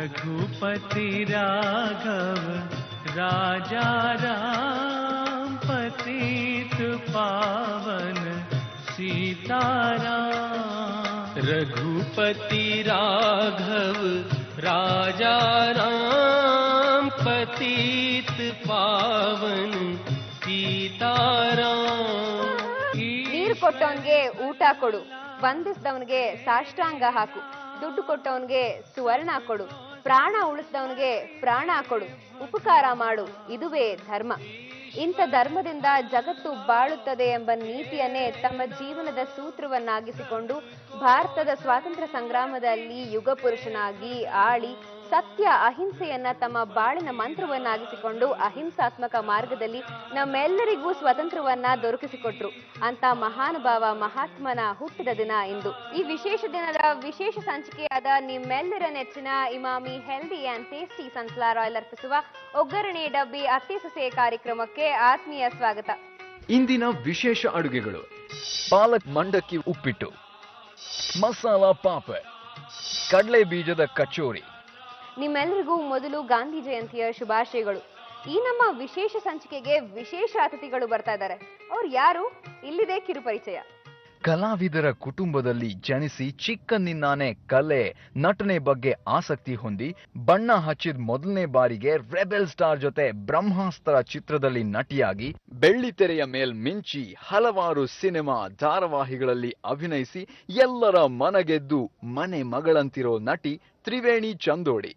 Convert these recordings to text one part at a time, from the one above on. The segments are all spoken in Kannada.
रघुपति राघव राजा राम पतित पावन सीताराम। रघुपति राघव राजा राम पतित पावन सीताराम। ನೀರು ಕೊಟ್ಟವನ್ಗೆ ಊಟ ಕೊಡು, ವಂದಿಸಿದವನ್ಗೆ ಸಾಷ್ಟಾಂಗ ಹಾಕು, ದುಡ್ಡು ಕೊಟ್ಟವನ್ಗೆ ಸುವರ್ಣ ಕೊಡು, ಪ್ರಾಣ ಉಳಿಸಿದವನ್ಗೆ ಪ್ರಾಣ ಕೊಡು, ಉಪಕಾರ ಮಾಡು, ಇದುವೇ ಧರ್ಮ. ಇಂಥ ಧರ್ಮದಿಂದ ಜಗತ್ತು ಬಾಳುತ್ತದೆ ಎಂಬ ನೀತಿಯನ್ನೇ ತಮ್ಮ ಜೀವನದ ಸೂತ್ರವನ್ನಾಗಿಸಿಕೊಂಡು ಭಾರತದ ಸ್ವಾತಂತ್ರ್ಯ ಸಂಗ್ರಾಮದಲ್ಲಿ ಯುಗ ಪುರುಷನಾಗಿ ಆಳಿ ಸತ್ಯ ಅಹಿಂಸೆಯನ್ನ ತಮ್ಮ ಬಾಳಿನ ಮಂತ್ರವನ್ನಾಗಿಸಿಕೊಂಡು ಅಹಿಂಸಾತ್ಮಕ ಮಾರ್ಗದಲ್ಲಿ ನಮ್ಮೆಲ್ಲರಿಗೂ ಸ್ವಾತಂತ್ರ್ಯವನ್ನ ದೊರಕಿಸಿಕೊಟ್ರು ಅಂತ ಮಹಾನುಭಾವ ಮಹಾತ್ಮನ ಹುಟ್ಟಿದ ದಿನ ಇಂದು. ಈ ವಿಶೇಷ ದಿನದ ವಿಶೇಷ ಸಂಚಿಕೆಯಾದ ನಿಮ್ಮೆಲ್ಲರ ನೆಚ್ಚಿನ Emami healthy and tasty sunflower oil ಅರ್ಪಿಸುವ ಒಗ್ಗರಣೆ ಡಬ್ಬಿ ಅತ್ತೆ ಸೊಸೆ ಕಾರ್ಯಕ್ರಮಕ್ಕೆ ಆತ್ಮೀಯ ಸ್ವಾಗತ. ಇಂದಿನ ವಿಶೇಷ ಅಡುಗೆಗಳು: ಪಾಲಕ್ ಮಂಡಕ್ಕಿ ಉಪ್ಪಿಟ್ಟು, ಮಸಾಲಾ ಪಾಪಡ್, ಕಡಲೆ ಬೀಜದ ಕಚೋರಿ. ನಿಮ್ಮೆಲ್ಲರಿಗೂ ಮೊದಲು ಗಾಂಧಿ ಜಯಂತಿಯ ಶುಭಾಶಯಗಳು. ಈ ನಮ್ಮ ವಿಶೇಷ ಸಂಚಿಕೆಗೆ ವಿಶೇಷ ಅತಿಥಿಗಳು ಬರ್ತಾ ಇದ್ದಾರೆ. ಅವ್ರು ಯಾರು? ಇಲ್ಲಿದೆ ಕಿರುಪರಿಚಯ. ಕಲಾವಿದರ ಕುಟುಂಬದಲ್ಲಿ ಜನಿಸಿ ಚಿಕ್ಕಂದಿನಾನೇ ಕಲೆ ನಟನೆ ಬಗ್ಗೆ ಆಸಕ್ತಿ ಹೊಂದಿ ಬಣ್ಣ ಹಚ್ಚಿದ ಮೊದಲನೇ ಬಾರಿಗೆ ರೆಬೆಲ್ ಸ್ಟಾರ್ ಜೊತೆ ಬ್ರಹ್ಮಾಸ್ತ್ರ ಚಿತ್ರದಲ್ಲಿ ನಟಿಯಾಗಿ ಬೆಳ್ಳಿತೆರೆಯ ಮೇಲ್ ಮಿಂಚಿ ಹಲವಾರು ಸಿನಿಮಾ ಧಾರಾವಾಹಿಗಳಲ್ಲಿ ಅಭಿನಯಿಸಿ ಎಲ್ಲರ ಮನಗೆದ್ದು ಮನೆ ಮಗಳಂತಿರೋ ನಟಿ ತ್ರಿವೇಣಿ ಚಂದೋಡಿ.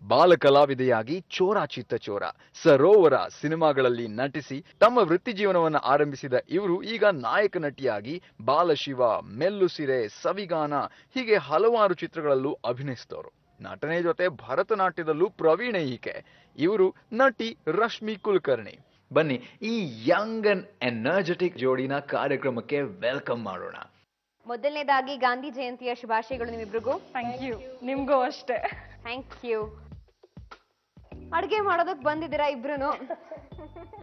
ಬಾಲಕಲಾವಿದೆಯಾಗಿ ಚೋರ ಚಿತ್ತ ಚೋರ, ಸರೋವರ ಸಿನಿಮಾಗಳಲ್ಲಿ ನಟಿಸಿ ತಮ್ಮ ವೃತ್ತಿ ಜೀವನವನ್ನು ಆರಂಭಿಸಿದ ಇವರು ಈಗ ನಾಯಕ ನಟಿಯಾಗಿ ಬಾಲಶಿವ, ಮೆಲ್ಲುಸಿರೆ, ಸವಿಗಾನ ಹೀಗೆ ಹಲವಾರು ಚಿತ್ರಗಳಲ್ಲೂ ಅಭಿನಯಿಸಿದವರು. ನಟನೆ ಜೊತೆ ಭರತನಾಟ್ಯದಲ್ಲೂ ಪ್ರವೀಣೆ ಈಕೆ. ಇವರು ನಟಿ ರಶ್ಮಿ ಕುಲಕರ್ಣಿ. ಬನ್ನಿ ಈ ಯಂಗ್ ಅಂಡ್ ಎನರ್ಜೆಟಿಕ್ ಜೋಡಿನ ಕಾರ್ಯಕ್ರಮಕ್ಕೆ ವೆಲ್ಕಮ್ ಮಾಡೋಣ. ಮೊದಲನೇದಾಗಿ ಗಾಂಧಿ ಜಯಂತಿಯ ಶುಭಾಶಯಗಳು ನಿಮ್ಮಿಬ್ರಿಗೂ. Thank you. ನಿಮ್ಗೂ ಅಷ್ಟೇ. Thank you. ಅಡ್ಗೆ ಮಾಡೋದಕ್ ಬಂದಿದ್ದೀರಾ ಇಬ್ರು.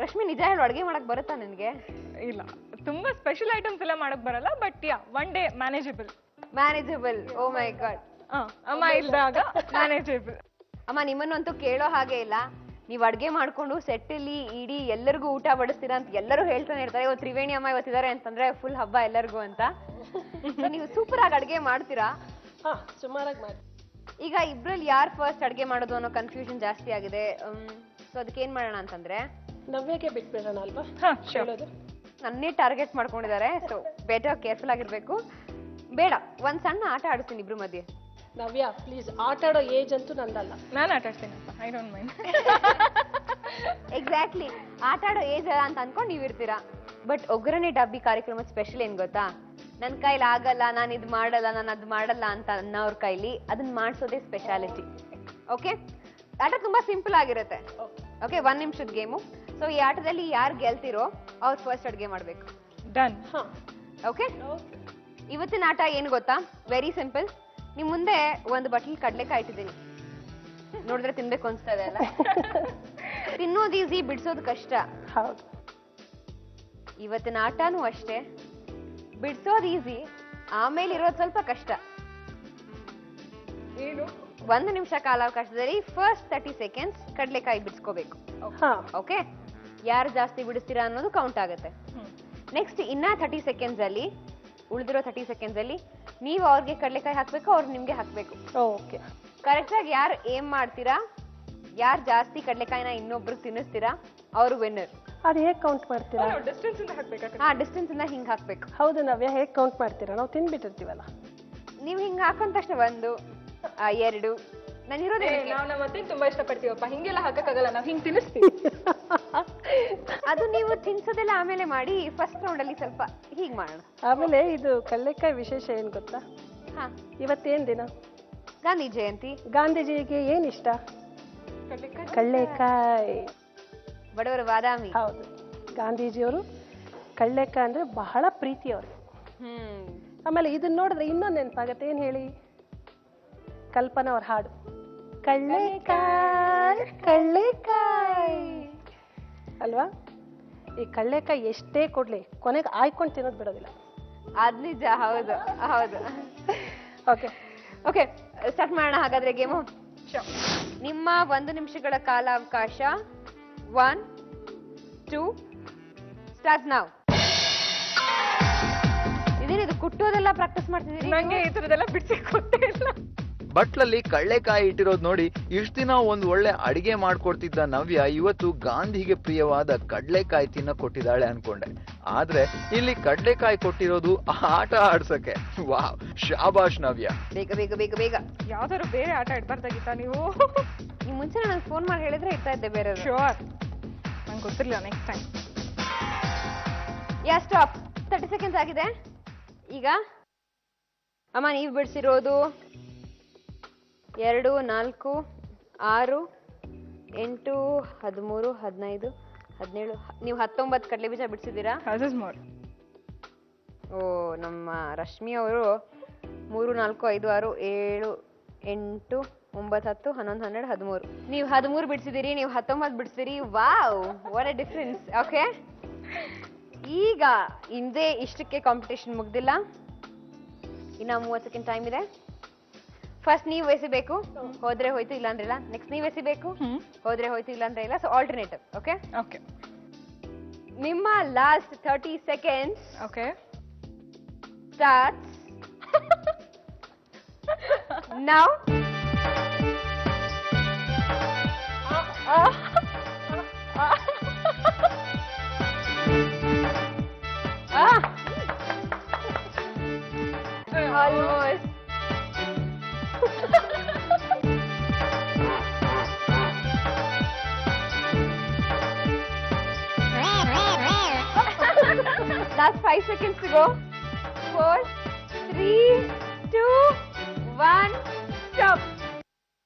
ರಶ್ಮಿ, ನಿಜ ಹೇಳು, ಅಡ್ಗೆ ಮಾಡಕ್ ಬರುತ್ತಾ ನಿನ್ಗೆ? ಇಲ್ಲ, ತುಂಬಾ ಸ್ಪೆಷಲ್ ಐಟಮ್ಸ್ ಎಲ್ಲ ಮಾಡಕ್ ಬರಲ್ಲ, but ya one day manageable. Oh my god. ಅಮ್ಮ ಇಲ್ದಾಗ ಮ್ಯಾನೇಜಬಲ್. ಅಮ್ಮ, ನಿಮ್ಮನ್ನಂತೂ ಕೇಳೋ ಹಾಗೆ ಇಲ್ಲ. ನೀವ್ ಅಡ್ಗೆ ಮಾಡ್ಕೊಂಡು ಸೆಟ್ಟಲ್ಲಿ ಇಡೀ ಎಲ್ಲರಿಗೂ ಊಟ ಬಡಿಸ್ತೀರಾ ಅಂತ ಎಲ್ಲರೂ ಹೇಳ್ತಾನೆ ಇರ್ತಾರೆ. ಇವತ್ತು ತ್ರಿವೇಣಿ ಅಮ್ಮ ಇವತ್ತಿದ್ದಾರೆ ಅಂತಂದ್ರೆ ಫುಲ್ ಹಬ್ಬ ಎಲ್ಲರಿಗೂ ಅಂತ. ನೀವು ಸೂಪರ್ ಆಗಿ ಅಡ್ಗೆ ಮಾಡ್ತೀರಾ? ಸುಮಾರಾಗಿ ಮಾಡಿ. ಈಗ ಇಬ್ರಲ್ಲಿ ಯಾರು ಫಸ್ಟ್ ಅಡ್ಗೆ ಮಾಡೋದು ಅನ್ನೋ ಕನ್ಫ್ಯೂಷನ್ ಜಾಸ್ತಿ ಆಗಿದೆ. ಸೊ ಅದಕ್ಕೆ ಏನ್ ಮಾಡೋಣ ಅಂತಂದ್ರೆ ನವ್ಯಗೆ ಬಿಟ್ಬಿಡೋಣ ಅಲ್ವಾ? ಹೇಳೋದು ನನ್ನೇ ಟಾರ್ಗೆಟ್ ಮಾಡ್ಕೊಂಡಿದ್ದಾರೆ. ಸೊ ಬೆಟರ್ ಕೇರ್ಫುಲ್ ಆಗಿರ್ಬೇಕು. ಬೇಡ, ಒಂದ್ ಸಣ್ಣ ಆಟ ಆಡಿಸ್ತೀನಿ ಇಬ್ರು ಮಧ್ಯೆ. ನವ್ಯ ಪ್ಲೀಸ್, ಆಟ ಆಡೋ ಏಜ್ ಅಂತೂ ನಂದಲ್ಲ. ನಾನು ಆಟ ಆಡ್ತೀನಪ್ಪ, ಐ ಡೋಂಟ್ ಮೈಂಡ್. ಎಕ್ಸಾಕ್ಟ್ಲಿ, ಆಟ ಆಡೋ ಏಜ್ ಅಲ್ಲ ಅಂತ ಅನ್ಕೊಂಡು ನೀವಿರ್ತೀರಾ. ಬಟ್ ಒಗ್ಗರಣೆ ಡಬ್ಬಿ ಕಾರ್ಯಕ್ರಮದ ಸ್ಪೆಷಲ್ ಏನ್ ಗೊತ್ತಾ? ನನ್ನ ಕೈಲಿ ಆಗಲ್ಲ, ನಾನು ಇದು ಮಾಡಲ್ಲ, ನಾನು ಅದು ಮಾಡಲ್ಲ ಅಂತ ಅನ್ನೋರ್ ಕೈಲಿ ಅದನ್ನ ಮಾಡಿಸೋದೇ ಸ್ಪೆಷಾಲಿಟಿ. ಓಕೆ, ಆಟ ತುಂಬಾ ಸಿಂಪಲ್ ಆಗಿರುತ್ತೆ. ಓಕೆ, 1 ನಿಮಿಷದ ಗೇಮು. ಸೊ ಈ ಆಟದಲ್ಲಿ ಯಾರು ಗೆಲ್ತಿರೋ ಅವ್ರು ಫಸ್ಟ್ ಅಡ್ಗೆ ಮಾಡ್ಬೇಕು. ಡನ್. ಓಕೆ, ಇವತ್ತಿನ ಆಟ ಏನು ಗೊತ್ತಾ? Very simple. ನಿಮ್ ಮುಂದೆ ಒಂದು ಬಟ್ಲಿ ಕಡ್ಲೆಕಾಯಿ ಇಟ್ಟಿದ್ದೀನಿ. ನೋಡಿದ್ರೆ ತಿನ್ಬೇಕು ಅನ್ಸ್ತಾ ಇದೆ ಅಲ್ಲ? ತಿನ್ನೋದು ಈಸಿ, ಬಿಡ್ಸೋದು ಕಷ್ಟ. ಹೌದು, ಇವತ್ತಿನ ಆಟನೂ ಅಷ್ಟೇ. ಬಿಡ್ಸೋದು ಈಸಿ, ಆಮೇಲೆ ಇರೋದು ಸ್ವಲ್ಪ ಕಷ್ಟ. ಏನು? 1 ನಿಮಿಷ ಕಾಲಾವಕಾಶದಲ್ಲಿ ಫಸ್ಟ್ 30 ಸೆಕೆಂಡ್ಸ್ ಕಡ್ಲೆಕಾಯಿ ಬಿಡಿಸ್ಕೋಬೇಕು. ಓಕೆ, ಯಾರು ಜಾಸ್ತಿ ಬಿಡಿಸ್ತೀರಾ ಅನ್ನೋದು ಕೌಂಟ್ ಆಗುತ್ತೆ. ನೆಕ್ಸ್ಟ್ ಇನ್ನ 30 ಸೆಕೆಂಡ್ಸ್ ಅಲ್ಲಿ, ಉಳಿದಿರೋ 30 ಸೆಕೆಂಡ್ಸ್ ಅಲ್ಲಿ ನೀವು ಅವ್ರಿಗೆ ಕಡ್ಲೆಕಾಯಿ ಹಾಕ್ಬೇಕು, ಅವ್ರು ನಿಮ್ಗೆ ಹಾಕ್ಬೇಕು. ಓಕೆ, ಕರೆಕ್ಟ್ ಆಗಿ ಯಾರು ಏಮ್ ಮಾಡ್ತೀರಾ, ಯಾರು ಜಾಸ್ತಿ ಕಡ್ಲೆಕಾಯಿನ ಇನ್ನೊಬ್ರಿಗೆ ತಿನ್ನಿಸ್ತೀರಾ ಅವರು ವಿನ್ನರ್. ಅದು ಹೇಗೆ ಕೌಂಟ್ ಮಾಡ್ತೀರಾ? ಡಿಸ್ಟೆನ್ಸ್ ಇಂದ ಹಾಕ್ಬೇಕಾ? ಹಾ, ಡಿಸ್ಟೆನ್ಸ್ ಇಂದ ಹಿಂಗ್ ಹಾಕ್ಬೇಕು. ಹೌದು ನವ್ಯ, ಹೇಗೆ ಕೌಂಟ್ ಮಾಡ್ತೀರಾ? ನಾವು ತಿನ್ಬಿಟ್ಟಿರ್ತೀವಲ್ಲ. ನೀವ್ ಹಿಂಗ್ ಹಾಕೊಂಡ ತಕ್ಷಣ 1 2 ನಾನಿರೋದೇ. ನಾವು ನಮ್ಮ ಅತ್ತೆ ತುಂಬಾ ಇಷ್ಟಪಡ್ತೀವಪ್ಪ, ಹಿಂಗೆಲ್ಲ ಹಾಕಕ್ಕಾಗಲ್ಲ, ನಾವು ಹಿಂಗ್ ತಿನ್ನಿಸ್ತೀವಿ. ಅದು ನೀವು ತಿನ್ಸೋದೆಲ್ಲ ಆಮೇಲೆ ಮಾಡಿ. ಫಸ್ಟ್ ರೌಂಡ್ ಅಲ್ಲಿ ಸ್ವಲ್ಪ ಹೀಗ್ ಮಾಡೋಣ. ಆಮೇಲೆ ಇದು ಕಡ್ಲೆಕಾಯಿ ವಿಶೇಷ ಏನ್ ಗೊತ್ತಾ? ಹಾ, ಇವತ್ತೇನ್ ದಿನ? ಗಾಂಧಿ ಜಯಂತಿ. ಗಾಂಧೀಜಿಗೆ ಏನ್ ಇಷ್ಟ? ಕಡ್ಲೆಕಾಯಿ. ಬಡವರ ಬಾದಾಮಿ. ಹೌದು, ಗಾಂಧೀಜಿಯವರು ಕಡ್ಲೆಕಾಯಿ ಅಂದ್ರೆ ಬಹಳ ಪ್ರೀತಿ ಅವ್ರಿಗೆ. ಆಮೇಲೆ ಇದನ್ನ ನೋಡಿದ್ರೆ ಇನ್ನೊಂದು ನೆನಪಾಗತ್ತೆ. ಏನ್ ಹೇಳಿ? ಕಲ್ಪನಾ ಅವ್ರ ಹಾಡು, ಕಡ್ಲೆಕಾಯಿ ಕಡ್ಲೆಕಾಯಿ ಅಲ್ವಾ? ಈ ಕಡ್ಲೆಕಾಯಿ ಎಷ್ಟೇ ಕೊಡ್ಲಿ ಕೊನೆಗೆ ಆಯ್ಕೊಂಡು ತಿನ್ನೋದು ಬಿಡೋದಿಲ್ಲ. ಅದ್ ನಿಜ. ಹೌದು ಹೌದು. ಓಕೆ ಓಕೆ, ಸ್ಟಾರ್ಟ್ ಮಾಡೋಣ ಹಾಗಾದ್ರೆ ಗೇಮು. ನಿಮ್ಮ 1 ನಿಮಿಷಗಳ ಕಾಲಾವಕಾಶ 1 2 ಸ್ಟಾರ್ಟ್ ನಾವ್. ಇದೇನಿದು ಕುಟ್ಟೋದೆಲ್ಲ ಪ್ರಾಕ್ಟೀಸ್ ಮಾಡ್ತಿದ್ದೀರಿ? ನಂಗೆ ಈ ತರದೆಲ್ಲ ಬಿಡ್ಸಕ್ ಗೊತ್ತೇ ಇಲ್ಲ. ಬಟ್ಲಲ್ಲಿ ಕಳ್ಳೆಕಾಯಿ ಇಟ್ಟಿರೋದು ನೋಡಿ ಇಷ್ಟ ದಿನ ಒಂದ್ ಒಳ್ಳೆ ಅಡಿಗೆ ಮಾಡ್ಕೊಡ್ತಿದ್ದ ನವ್ಯ ಇವತ್ತು ಗಾಂಧಿಗೆ ಪ್ರಿಯವಾದ ಕಡ್ಲೆಕಾಯಿ ತಿನ್ನ ಕೊಟ್ಟಿದ್ದಾಳೆ ಅನ್ಕೊಂಡೆ. ಆದ್ರೆ ಇಲ್ಲಿ ಕಡ್ಲೆಕಾಯಿ ಕೊಟ್ಟಿರೋದು ಆಟ ಆಡ್ಸಕ್ಕೆ. ವಾವ್, ಶಾಬಾಷ್ ನವ್ಯ. ಬೇಗ ಬೇಗ ಬೇಗ ಬೇಗ. ಯಾವ್ದಾದ್ರು ಬೇರೆ ಆಟ ಇಡ್ಬಾರ್ದಾಗಿತ್ತ ನೀವು? ನೀವು ಮುಂಚೆ ನನಗೆ ಫೋನ್ ಮಾಡಿ ಹೇಳಿದ್ರೆ ಇರ್ತಾ ಇದ್ದೆ ಬೇರೆ. ಶೋರ್, ನಂಗೆ ಗೊತ್ತಿರ್ಲಿಲ್ಲ. Next time. Yeah stop. 30 seconds ಆಗಿದೆ. ಈಗ ಅಮ್ಮ ನೀವು ಬಿಡಿಸಿರೋದು 2 4 6 8 13 15 17. ನೀವು 19 ಕಡಲೆ ಬೀಜ ಬಿಡಿಸಿದ್ದೀರಾ? ಓ, ನಮ್ಮ ರಶ್ಮಿ ಅವರು 3 4 5 6 7 8 9 10 11 12 13. ನೀವು 13 ಬಿಡಿಸಿದಿರಿ, ನೀವು 19 ಬಿಡಿಸಿದಿರಿ. Wow, what a difference. Okay, ಈಗ ಹಿಂದೆ ಇಷ್ಟಕ್ಕೆ ಕಾಂಪಿಟೇಷನ್ ಮುಗ್ದಿಲ್ಲ. ಇನ್ನ 30 ಸೆಕೆಂಡ್ ಟೈಮ್ ಇದೆ. ಫಸ್ಟ್ ನೀವು ಎಸಿಬೇಕು, ಹೋದ್ರೆ ಹೋಯ್ತು, ಇಲ್ಲ ಅಂದ್ರೆ ಇಲ್ಲ. ನೆಕ್ಸ್ಟ್ ನೀವು ಎಸಿಬೇಕು, ಹೋದ್ರೆ ಹೋಯ್ತು, ಇಲ್ಲ ಅಂದ್ರೆ ಇಲ್ಲ. So alternative. Okay okay. ನಿಮ್ಮ last 30 seconds okay start now. Almost. Last 5 seconds to go. 4 3 2 1 stop.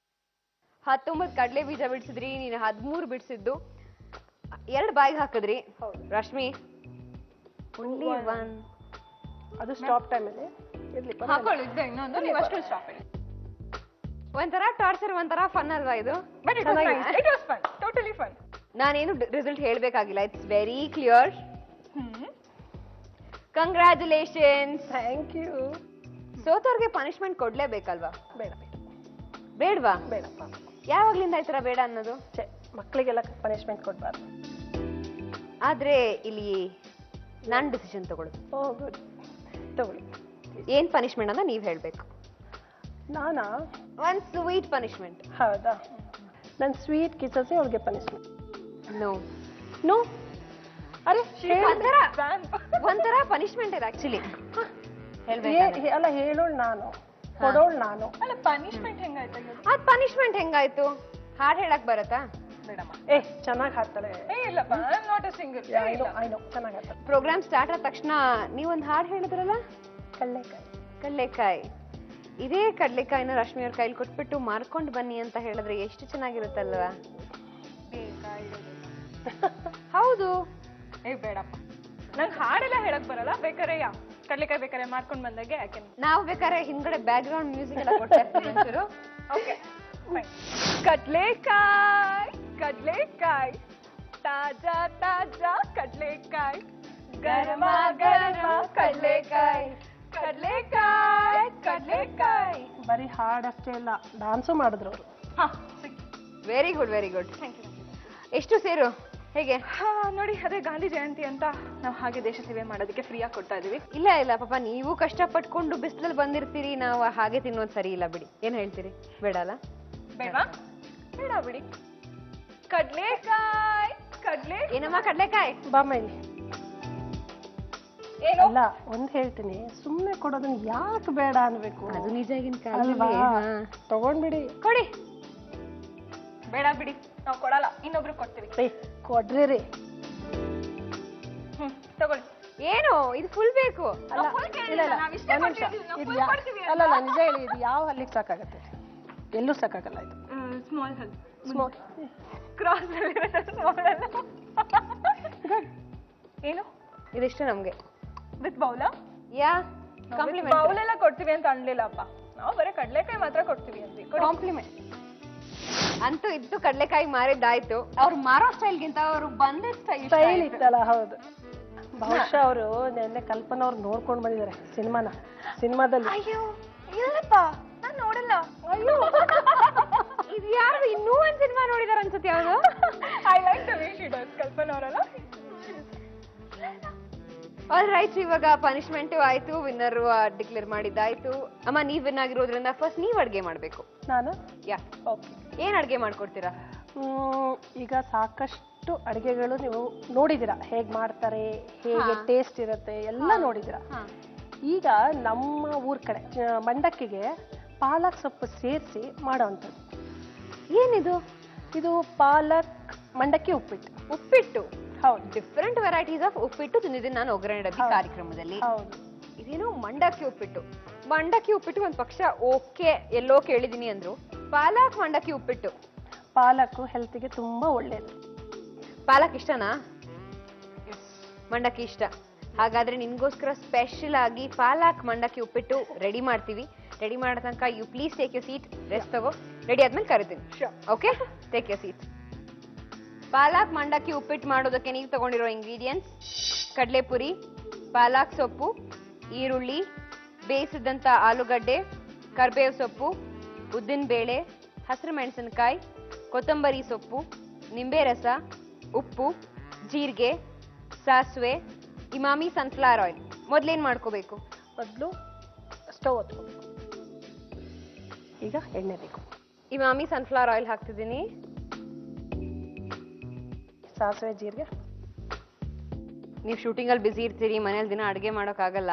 19 ಕಡಲೆ ಬೀಜ ಬಿಡಿಸಿದ್ರಿ, ನೀನು 13 ಬಿಡಿಸಿದ್ದು. 2 ಬಾಯಿಗೆ ಹಾಕಿದ್ರಿ. ರಶ್ಮಿ only 1. ಅದು ಸ್ಟಾಪ್ ಟೈಮ್ ಅಲ್ಲಿ ಇರ್ಲಿ. ಹಾಕೊಳ್ಳಿದ್ದೆ ಇನ್ನೊಂದು. ನೀವು ಅಷ್ಟು ಸ್ಟಾಪ್ ಮಾಡಿ. ಒಂಥರ ಟಾರ್ಚರ್, ಒಂಥರ ಫನ್ ಅಲ್ವಾ ಇದು? But it was fun, totally fun. ನಾನೇನು ರಿಸಲ್ಟ್ ಹೇಳ್ಬೇಕಾಗಿಲ್ಲ. It's very clear. Congratulations. Thank you. ಸೋತವ್ರಿಗೆ ಪನಿಷ್ಮೆಂಟ್ ಕೊಡ್ಲೇಬೇಕಲ್ವಾ? ಬೇಡ ಬೇಡವಾ? ಬೇಡಪ್ಪ. ಯಾವಾಗ್ಲಿಂದ ಈ ತರ ಬೇಡ ಅನ್ನೋದು? ಮಕ್ಕಳಿಗೆಲ್ಲ ಪನಿಷ್ಮೆಂಟ್ ಕೊಡ್ಬಾರ್ದು. ಆದ್ರೆ ಇಲ್ಲಿ ನಾನು ಡಿಸಿಷನ್ ತಗೊಳ್ಳೋದು. ಓ ಗುಡ್, ತಗೊಳ್ಳಿ. ಏನ್ ಪನಿಷ್ಮೆಂಟ್ ಅಂತ ನೀವ್ ಹೇಳ್ಬೇಕು. ನಾನಾ? One sweet punishment. ಹೌದಾ? ನನ್ನ ಸ್ವೀಟ್ ಕಿಸಸೆ ಅವ್ರಿಗೆ ಪನಿಷ್ಮೆಂಟ್. No no. ಅರೆ ಒಂಥರ ಪನಿಷ್ಮೆಂಟ್ ಇದೆ ಆಕ್ಚುಲಿ. ಅಲ್ಲ, ಹೇಳೋಳು ನಾನು, ಕೊಡೋಳು ನಾನು. ಅಲ್ಲ, ಪನಿಷ್ಮೆಂಟ್ ಹೆಂಗಾಯ್ತು? ಅದ್ ಪನಿಷ್ಮೆಂಟ್ ಹೆಂಗಾಯ್ತು? ಹಾಡ್ ಹೇಳಕ್ ಬರತ್ತಾ? ಬೇಡಮ್ಮ. ಚೆನ್ನಾಗಿ ಹಾಡ್ತಾಳೆ. ಇಲ್ಲಪ್ಪ, I am not a singer. I know, ಚೆನ್ನಾಗಿ ಹಾಡ್ತಾಳೆ. ಪ್ರೋಗ್ರಾಮ್ ಸ್ಟಾರ್ಟ್ ಆದ ತಕ್ಷಣ ನೀವೊಂದು ಹಾಡು ಹೇಳಿದ್ರಲ್ಲ, ಕಡ್ಲೆಕಾಯಿ. ಇದೇ ಕಡ್ಲೆಕಾಯಿನ ರಶ್ಮಿ ಅವ್ರ ಕೈಲಿ ಕೊಟ್ಬಿಟ್ಟು ಮಾರ್ಕೊಂಡು ಬನ್ನಿ ಅಂತ ಹೇಳಿದ್ರೆ ಎಷ್ಟು ಚೆನ್ನಾಗಿರುತ್ತಲ್ವಾ? ಹೌದು. ಬೇಡಪ್ಪ, ನಂಗೆ ಹಾಡೆಲ್ಲ ಹೇಳಕ್ ಬರಲ್ಲ. ಬೇಕಾರೆ ಕಡ್ಲೆಕಾಯಿ ಬೇಕಾರೆ ಮಾಡ್ಕೊಂಡು ಬಂದಾಗೆ ಯಾಕೆ ನಾವು ಬೇಕಾದ್ರೆ ಹಿಂದ್ಗಡೆ ಬ್ಯಾಕ್ ಗ್ರೌಂಡ್ ಮ್ಯೂಸಿಕ್ ಎಲ್ಲ ಕೊಡ್ತಾ ಇರ್ತೀವಿ ಒಂಚೂರು. ಓಕೆ. ಕಡ್ಲೆಕಾಯಿ ಕಡ್ಲೆಕಾಯಿ, ತಾಜಾ ತಾಜಾ ಕಡ್ಲೆಕಾಯಿ, ಗರಮ ಗರಮ ಕಡ್ಲೆಕಾಯಿ, ಕಡ್ಲೆಕಾಯಿ ಕಡ್ಲೆಕಾಯಿ. ಬರೀ ಹಾಡಷ್ಟೇ ಇಲ್ಲ, ಡಾನ್ಸು ಮಾಡಿದ್ರು ಅವರು. Very good, very good. ಎಷ್ಟು ಸೇರು ಹೇಗೆ? ನೋಡಿ, ಅದೇ ಗಾಂಧಿ ಜಯಂತಿ ಅಂತ ನಾವು ಹಾಗೆ ದೇಶ ಸೇವೆ ಮಾಡೋದಕ್ಕೆ ಫ್ರೀಯಾಗಿ ಕೊಡ್ತಾ ಇದೀವಿ. ಇಲ್ಲ ಇಲ್ಲ ಪಾಪ, ನೀವು ಕಷ್ಟಪಟ್ಕೊಂಡು ಬಿಸಿಲಲ್ಲಿ ಬಂದಿರ್ತೀರಿ, ನಾವು ಹಾಗೆ ತಿನ್ನೋದು ಸರಿ ಇಲ್ಲ ಬಿಡಿ. ಏನ್ ಹೇಳ್ತೀರಿ? ಬೇಡ ಅಲ್ಲ? ಬೇಡ ಬೇಡ ಬಿಡಿ. ಕಡ್ಲೆಕಾಯಿ ಏನಮ್ಮ ಕಡ್ಲೆಕಾಯಿ? ಬಾಮೈಲಿ ಅಲ್ಲ, ಒಂದ್ ಹೇಳ್ತೀನಿ, ಸುಮ್ನೆ ಕೊಡೋದನ್ನ ಯಾಕೆ ಬೇಡ ಅನ್ಬೇಕು? ಅದು ನಿಜ. ಈಗಿನ ಅಲ್ವಾ? ಕಾಲದಲ್ಲಿ ತಗೊಂಡ್ಬಿಡಿ. ಕೊಡಿ. ಬೇಡ ಬಿಡಿ, ನಾವು ಕೊಡಲ್ಲ, ಇನ್ನೊಬ್ರು ಕೊಡ್ತೀವಿ. ಕೊಡ್ರಿ ರೀ. ತಗೊಳ್ಳಿ. ಏನು ಇದು ಫುಲ್ ಬೇಕು? ಅಲ್ಲ, ಇಲ್ಲ, ಅಲ್ಲ, ನಿಜ ಹೇಳಿ, ಇದು ಯಾವ ಹಲ್ಲಿಗೆ ಸಾಕಾಗತ್ತೆ? ಎಲ್ಲೂ ಸಾಕಾಗಲ್ಲ ಇದು. ಸ್ಮಾಲ್ ಹಲ್. Small cross good. ಏನು ಇದಿಷ್ಟು ನಮ್ಗೆ ವಿತ್ ಬೌಲಾ? Yeah compliment. ಬೌಲ್ ಎಲ್ಲ ಕೊಡ್ತೀವಿ ಅಂತ ಅನ್ಲಿಲ್ಲಪ್ಪ, ನಾವು ಬರೀ ಕಡ್ಲೆಕಾಯಿ ಮಾತ್ರ ಕೊಡ್ತೀವಿ ಅಂತ. ಕಾಂಪ್ಲಿಮೆಂಟ್ ಅಂತೂ ಇದ್ದು ಕಡ್ಲೆಕಾಯಿ ಮಾರಿದ್ದಾಯ್ತು. ಅವ್ರು ಮಾರೋ ಸ್ಟೈಲ್ಗಿಂತ ಅವರು ಬಂದ ಸ್ಟೈಲ್ ಇತ್ತಲ್ಲ. ಹೌದು, ಬಹುಶಃ ಅವರು ನೆನ್ನೆ ಕಲ್ಪನಾ ಅವ್ರು ನೋಡ್ಕೊಂಡು ಬಂದಿದ್ದಾರೆ ಸಿನಿಮಾದಲ್ಲಿ. ಅಯ್ಯೋ ಇಲ್ಲಪ್ಪ, ನಾನು ನೋಡಲ್ಲ. ಅಯ್ಯೋ ಇದು ಯಾರು ಇನ್ನೂ ಒಂದ್ ಸಿನಿಮಾ ನೋಡಿದಾರ ಅನ್ಸುತ್ತೆ ಯಾವ್ದು. I like the way she does. Kalpana ಅವರಲ್ಲ. ಆಲ್ ರೈಟ್, ಇವಾಗ ಪನಿಷ್ಮೆಂಟ್ ಆಯ್ತು, ವಿನ್ನರ್ ಡಿಕ್ಲೇರ್ ಮಾಡಿದ್ದಾಯ್ತು. ಅಮ್ಮ ನೀವ್ ವಿನ್ ಆಗಿರೋದ್ರಿಂದ ಫಸ್ಟ್ ನೀವ್ ಅಡ್ಗೆ ಮಾಡ್ಬೇಕು. ನಾನು ಯಾ, ಓಕೆ. ಏನ್ ಅಡ್ಗೆ ಮಾಡ್ಕೊಡ್ತೀರಾ? ಈಗ ಸಾಕಷ್ಟು ಅಡುಗೆಗಳು ನೀವು ನೋಡಿದ್ದೀರಾ, ಹೇಗೆ ಮಾಡ್ತಾರೆ, ಹೇಗೆ ಟೇಸ್ಟ್ ಇರುತ್ತೆ ಎಲ್ಲ ನೋಡಿದ್ದೀರಾ. ಈಗ ನಮ್ಮ ಊರ್ ಕಡೆ ಮಂಡಕ್ಕಿಗೆ ಪಾಲಕ್ ಸೊಪ್ಪು ಸೇರಿಸಿ ಮಾಡೋವಂಥದ್ದು. ಏನಿದು? ಇದು ಪಾಲಕ್ ಮಂಡಕ್ಕಿ ಉಪ್ಪಿಟ್ಟು. ಉಪ್ಪಿಟ್ಟು. ಹೌದು, ಡಿಫ್ರೆಂಟ್ ವೆರೈಟೀಸ್ ಆಫ್ ಉಪ್ಪಿಟ್ಟು ತಿಂದಿದ್ದೀನಿ ನಾನು ಒಗ್ಗರಣೆ ಡಬ್ಬಿ ಕಾರ್ಯಕ್ರಮದಲ್ಲಿ. ಹೌದು. ಇದೇನು ಮಂಡಕ್ಕಿ ಉಪ್ಪಿಟ್ಟು. ಮಂಡಕ್ಕಿ ಉಪ್ಪಿಟ್ಟು ಒಂದ್ ಪಕ್ಷ ಓಕೆ ಎಲ್ಲೋ ಕೇಳಿದೀನಿ ಅಂದ್ರು. ಪಾಲಕ್ ಮಂಡಕ್ಕಿ ಉಪ್ಪಿಟ್ಟು. ಪಾಲಕ್ ಹೆಲ್ತಿಗೆ ತುಂಬಾ ಒಳ್ಳೇದು. ಪಾಲಕ್ ಇಷ್ಟನಾ? ಮಂಡಕ್ಕಿ ಇಷ್ಟ. ಹಾಗಾದ್ರೆ ನಿನ್ಗೋಸ್ಕರ ಸ್ಪೆಷಲ್ ಆಗಿ ಪಾಲಕ್ ಮಂಡಕ್ಕಿ ಉಪ್ಪಿಟ್ಟು ರೆಡಿ ಮಾಡ್ತೀವಿ. ರೆಡಿ ಮಾಡೋ ತನಕ you please take your seat, rest ತಗೋ. ರೆಡಿ ಆದ್ಮೇಲೆ ಕರಿತೀನಿ. Okay, take your seat. Palak ಮಂಡಕ್ಕಿ ಉಪ್ಪಿಟ್ಟು ಮಾಡೋದಕ್ಕೆ ನೀವು ತಗೊಂಡಿರೋ ಇಂಗ್ರೀಡಿಯೆಂಟ್ಸ್: ಕಡಲೆಪುರಿ, ಪಾಲಕ್ ಸೊಪ್ಪು, ಈರುಳ್ಳಿ, ಬೇಯಿಸಿದಂತ ಆಲೂಗಡ್ಡೆ, ಕರ್ಬೇವು ಸೊಪ್ಪು, ಉದ್ದಿನ ಬೇಳೆ, ಹಸಿರು ಮೆಣಸಿನಕಾಯಿ, ಕೊತ್ತಂಬರಿ ಸೊಪ್ಪು, ನಿಂಬೆ ರಸ, ಉಪ್ಪು, ಜೀರಿಗೆ, ಸಾಸಿವೆ, ಇಮಾಮಿ ಸನ್ಫ್ಲವರ್ ಆಯಿಲ್. ಮೊದಲೇನು ಮಾಡ್ಕೋಬೇಕು? ಮೊದಲು ಸ್ಟವ್ ಹೊತ್ಕೋಬೇಕು. ಈಗ ಎಣ್ಣೆ ಬೇಕು. ಇಮಾಮಿ ಸನ್ಫ್ಲವರ್ ಆಯಿಲ್ ಹಾಕ್ತಿದ್ದೀನಿ. ಸಾಸಿವೆ, ಜೀರಿಗೆ. ನೀವು ಶೂಟಿಂಗಲ್ಲಿ ಬ್ಯುಸಿ ಇರ್ತೀರಿ, ಮನೇಲಿ ದಿನ ಅಡುಗೆ ಮಾಡೋಕ್ಕಾಗಲ್ಲ.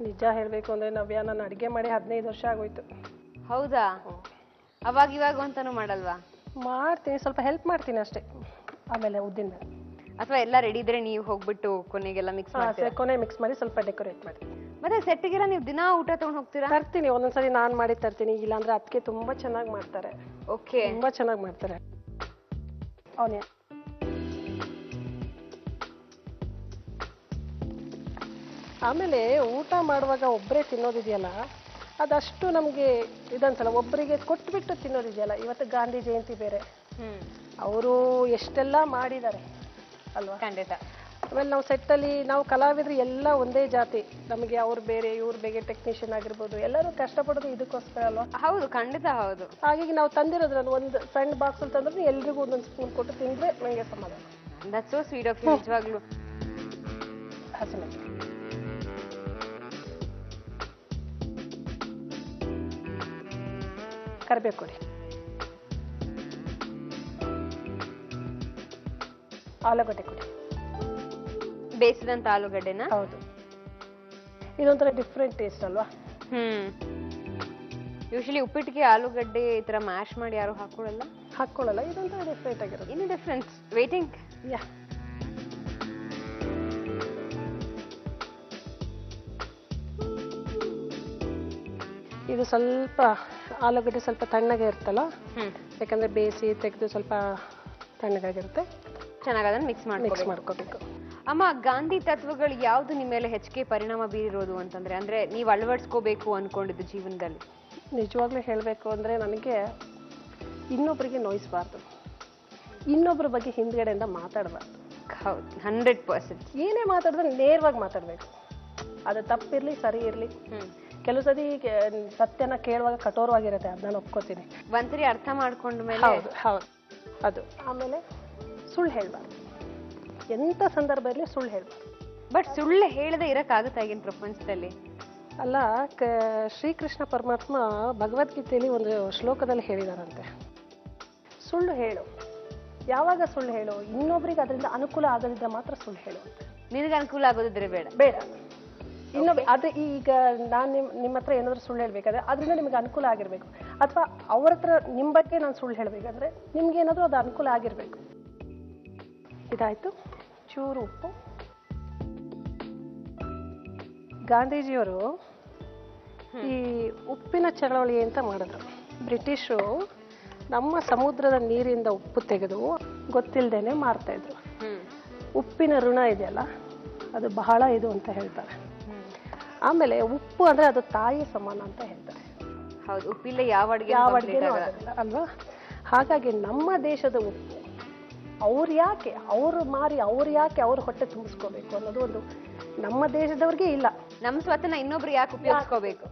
ನಿಜ ಹೇಳಬೇಕು ಅಂದರೆ ನವ್ಯ, ನಾನು ಅಡುಗೆ ಮಾಡಿ 15 ವರ್ಷ ಆಗೋಯ್ತು. ಹೌದಾ? ಅವಾಗ ಇವಾಗ ಅಂತಾನು ಮಾಡಲ್ವಾ? ಮಾಡ್ತೀನಿ, ಸ್ವಲ್ಪ ಹೆಲ್ಪ್ ಮಾಡ್ತೀನಿ ಅಷ್ಟೇ. ಆಮೇಲೆ ಉದ್ದಿನ ಬೇಳೆ. ಅಥವಾ ಎಲ್ಲ ರೆಡಿ ಇದ್ರೆ ನೀವು ಹೋಗ್ಬಿಟ್ಟು ಕೊನೆಗೆಲ್ಲ ಮಿಕ್ಸ್ ಮಾಡ್ತೀರಾ? ಕೊನೆ ಮಿಕ್ಸ್ ಮಾಡಿ ಸ್ವಲ್ಪ ಡೆಕೋರೇಟ್ ಮಾಡಿ. ಮತ್ತೆ ಸೆಟ್ಟಿಗೆಲ್ಲ ನೀವು ದಿನ ಊಟ ತಗೊಂಡು ಹೋಗ್ತೀರಾ? ತರ್ತೀನಿ, ಒಂದೊಂದ್ಸರಿ ನಾನು ಮಾಡಿ ತರ್ತೀನಿ. ಇಲ್ಲಾಂದ್ರೆ ಅದಕ್ಕೆ ತುಂಬಾ ಚೆನ್ನಾಗಿ ಮಾಡ್ತಾರೆ. ಓಕೆ, ತುಂಬಾ ಚೆನ್ನಾಗಿ ಮಾಡ್ತಾರೆ. ಅವನೇ ಆಮೇಲೆ ಊಟ ಮಾಡುವಾಗ ಒಬ್ಬರೇ ತಿನ್ನೋದಿದೆಯಲ್ಲ, ಅದಷ್ಟು ನಮಗೆ ಇದನ್ಸಲ್ಲ. ಒಬ್ಬರಿಗೆ ಕೊಟ್ಬಿಟ್ಟು ತಿನ್ನೋದಿದೆಯಲ್ಲ. ಇವತ್ತು ಗಾಂಧಿ ಜಯಂತಿ ಬೇರೆ, ಅವರು ಎಷ್ಟೆಲ್ಲ ಮಾಡಿದ್ದಾರೆ ಅಲ್ವಾ? ಖಂಡಿತ. ಆಮೇಲೆ ನಾವು ಸೆಟ್ಟಲ್ಲಿ ನಾವು ಕಲಾವಿದರು ಎಲ್ಲ ಒಂದೇ ಜಾತಿ. ನಮಗೆ ಅವ್ರು ಬೇರೆ, ಇವ್ರು ಬೇರೆ, ಟೆಕ್ನಿಷಿಯನ್ ಆಗಿರ್ಬೋದು, ಎಲ್ಲರೂ ಕಷ್ಟಪಡೋದು ಇದಕ್ಕೋಸ್ಕರ ಅಲ್ವಾ? ಹೌದು, ಖಂಡಿತ ಹೌದು. ಹಾಗಾಗಿ ನಾವು ತಂದಿರೋದ್ರಲ್ಲಿ ಒಂದು ಸಣ್ಣ ಬಾಕ್ಸಲ್ಲಿ ತಂದ್ರೆ ಎಲ್ರಿಗೂ ಒಂದೊಂದು ಸ್ಪೂನ್ ಕೊಟ್ಟು ತಿಂದರೆ ನನಗೆ ಸಮಾಧಾನ. That's so sweet of you, ನಿಜವಾಗ್ಲೂ. ಹಸಿಮೆಣಸಿನಕಾಯಿ, ಕರಿಬೇವು ಕೊಡಿ, ಆಲೂಗಡ್ಡೆ ಕೊಡಿ. ಬೇಯಿಸಿದಂತ ಆಲೂಗಡ್ಡೆನ? ಹೌದು. ಇದೊಂಥರ ಡಿಫ್ರೆಂಟ್ ಟೇಸ್ಟ್ ಅಲ್ವಾ? ಯೂಶಲಿ ಉಪ್ಪಿಟ್ಟಿಗೆ ಆಲೂಗಡ್ಡೆ ಈ ತರ ಮ್ಯಾಶ್ ಮಾಡಿ ಯಾರು ಹಾಕೊಳ್ಳಲ್ಲ. ಇದೊಂಥರ ಡಿಫ್ರೆಂಟ್ ಆಗಿರೋದು. ಏನು ಡಿಫ್ರೆನ್ಸ್? ವೇಟಿಂಗ್. ಯಾ, ಇದು ಸ್ವಲ್ಪ ಆಲೂಗಡ್ಡೆ ಸ್ವಲ್ಪ ತಣ್ಣಗೆ ಇರುತ್ತಲ್ಲ, ಯಾಕಂದ್ರೆ ಬೇಯಿಸಿ ತೆಗೆದು ಸ್ವಲ್ಪ ತಣ್ಣಗಾಗಿರುತ್ತೆ. ಚೆನ್ನಾಗಿ ಅದನ್ನ ಮಿಕ್ಸ್ ಮಿಕ್ಸ್ ಮಾಡ್ಕೋಬೇಕು. ಅಮ್ಮ, ಗಾಂಧಿ ತತ್ವಗಳು ಯಾವ್ದು ನಿಮ್ಮ ಮೇಲೆ ಹೆಚ್ಚಿಗೆ ಪರಿಣಾಮ ಬೀರಿರೋದು ಅಂತಂದ್ರೆ, ಅಂದ್ರೆ ನೀವು ಅಳವಡಿಸ್ಕೋಬೇಕು ಅನ್ಕೊಂಡಿದ್ದು ಜೀವನದಲ್ಲಿ? ನಿಜವಾಗ್ಲೂ ಹೇಳಬೇಕು ಅಂದರೆ ನನಗೆ ಇನ್ನೊಬ್ಬರಿಗೆ ನೋಯಿಸಬಾರ್ದು, ಇನ್ನೊಬ್ಬರ ಬಗ್ಗೆ ಹಿಂದ್ಗಡೆಯಿಂದ ಮಾತಾಡಬಾರ್ದು. ಹೌದು, 100%. ಏನೇ ಮಾತಾಡಿದ್ರೆ ನೇರವಾಗಿ ಮಾತಾಡಬೇಕು. ಅದು ತಪ್ಪಿರಲಿ ಸರಿ ಇರಲಿ. ಕೆಲವು ಸತಿ ಸತ್ಯನ ಕೇಳುವಾಗ ಕಠೋರವಾಗಿರುತ್ತೆ, ಅದು ನಾನು ಒಪ್ಕೋತೀನಿ. ಒಂದ್ಸರಿ ಅರ್ಥ ಮಾಡ್ಕೊಂಡ ಮೇಲೆ. ಹೌದು ಹೌದು, ಅದು. ಆಮೇಲೆ ಸುಳ್ಳು ಹೇಳಬಾರ್ದು, ಎಂಥ ಸಂದರ್ಭ ಇರಲಿ ಸುಳ್ಳು ಹೇಳಬಾರ್ದು. ಬಟ್ ಸುಳ್ಳು ಹೇಳದೆ ಇರಕ್ಕಾಗುತ್ತಾ ಈಗಿನ ಪ್ರಪಂಚದಲ್ಲಿ? ಅಲ್ಲ, ಶ್ರೀಕೃಷ್ಣ ಪರಮಾತ್ಮ ಭಗವದ್ಗೀತೆಯಲ್ಲಿ ಒಂದು ಶ್ಲೋಕದಲ್ಲಿ ಹೇಳಿದಾರಂತೆ, ಸುಳ್ಳು ಹೇಳು. ಯಾವಾಗ ಸುಳ್ಳು ಹೇಳು? ಇನ್ನೊಬ್ರಿಗೆ ಅದರಿಂದ ಅನುಕೂಲ ಆಗದಿದ್ದರೆ ಮಾತ್ರ ಸುಳ್ಳು ಹೇಳು. ನಿನಗೆ ಅನುಕೂಲ ಆಗೋದಿದ್ರೆ ಬೇಡ. ಬೇಡ. ಇನ್ನೊಬ್ಬ ಅದು ಈಗ ನಾನು ನಿಮ್ಮ ಹತ್ರ ಏನಾದರೂ ಸುಳ್ಳು ಹೇಳಬೇಕಾದ್ರೆ ಅದರಿಂದ ನಿಮಗೆ ಅನುಕೂಲ ಆಗಿರಬೇಕು. ಅಥವಾ ಅವ್ರ ಹತ್ರ ನಿಮ್ಮ ಬಗ್ಗೆ ನಾನು ಸುಳ್ಳು ಹೇಳಬೇಕಾದ್ರೆ ನಿಮ್ಗೇನಾದರೂ ಅದು ಅನುಕೂಲ ಆಗಿರಬೇಕು. ಇದಾಯಿತು. ಚೂರು ಉಪ್ಪು. ಗಾಂಧೀಜಿಯವರು ಈ ಉಪ್ಪಿನ ಚಳವಳಿ ಅಂತ ಮಾಡಿದ್ರು. ಬ್ರಿಟಿಷರು ನಮ್ಮ ಸಮುದ್ರದ ನೀರಿಂದ ಉಪ್ಪು ತೆಗೆದು ಗೊತ್ತಿಲ್ಲದೇನೆ ಮಾರ್ತಾ ಇದ್ರು. ಉಪ್ಪಿನ ಋಣ ಇದೆಯಲ್ಲ, ಅದು ಬಹಳ ಇದು ಅಂತ ಹೇಳ್ತಾರೆ. ಆಮೇಲೆ ಉಪ್ಪು ಅಂದ್ರೆ ಅದು ತಾಯಿ ಸಮಾನ ಅಂತ ಹೇಳ್ತಾರೆ. ಹೌದು, ಉಪ್ಪಿಲ್ಲ ಯಾವ ಅಡುಗೆನೂ ಆಗೋದಿಲ್ಲ ಅಲ್ವಾ? ಹಾಗಾಗಿ ನಮ್ಮ ದೇಶದ ಉಪ್ಪು ಅವ್ರು ಯಾಕೆ ಅವ್ರ ಹೊಟ್ಟೆ ತುಂಬಿಸ್ಕೋಬೇಕು ಅನ್ನೋದು ಒಂದು ನಮ್ಮ ದೇಶದವ್ರಿಗೆ ಇಲ್ಲ. ನಮ್ಮ ಸ್ವತಃ ಇನ್ನೊಬ್ರು ಯಾಕೆ ಉಪಯೋಗಿಸ್ಕೋಬೇಕು?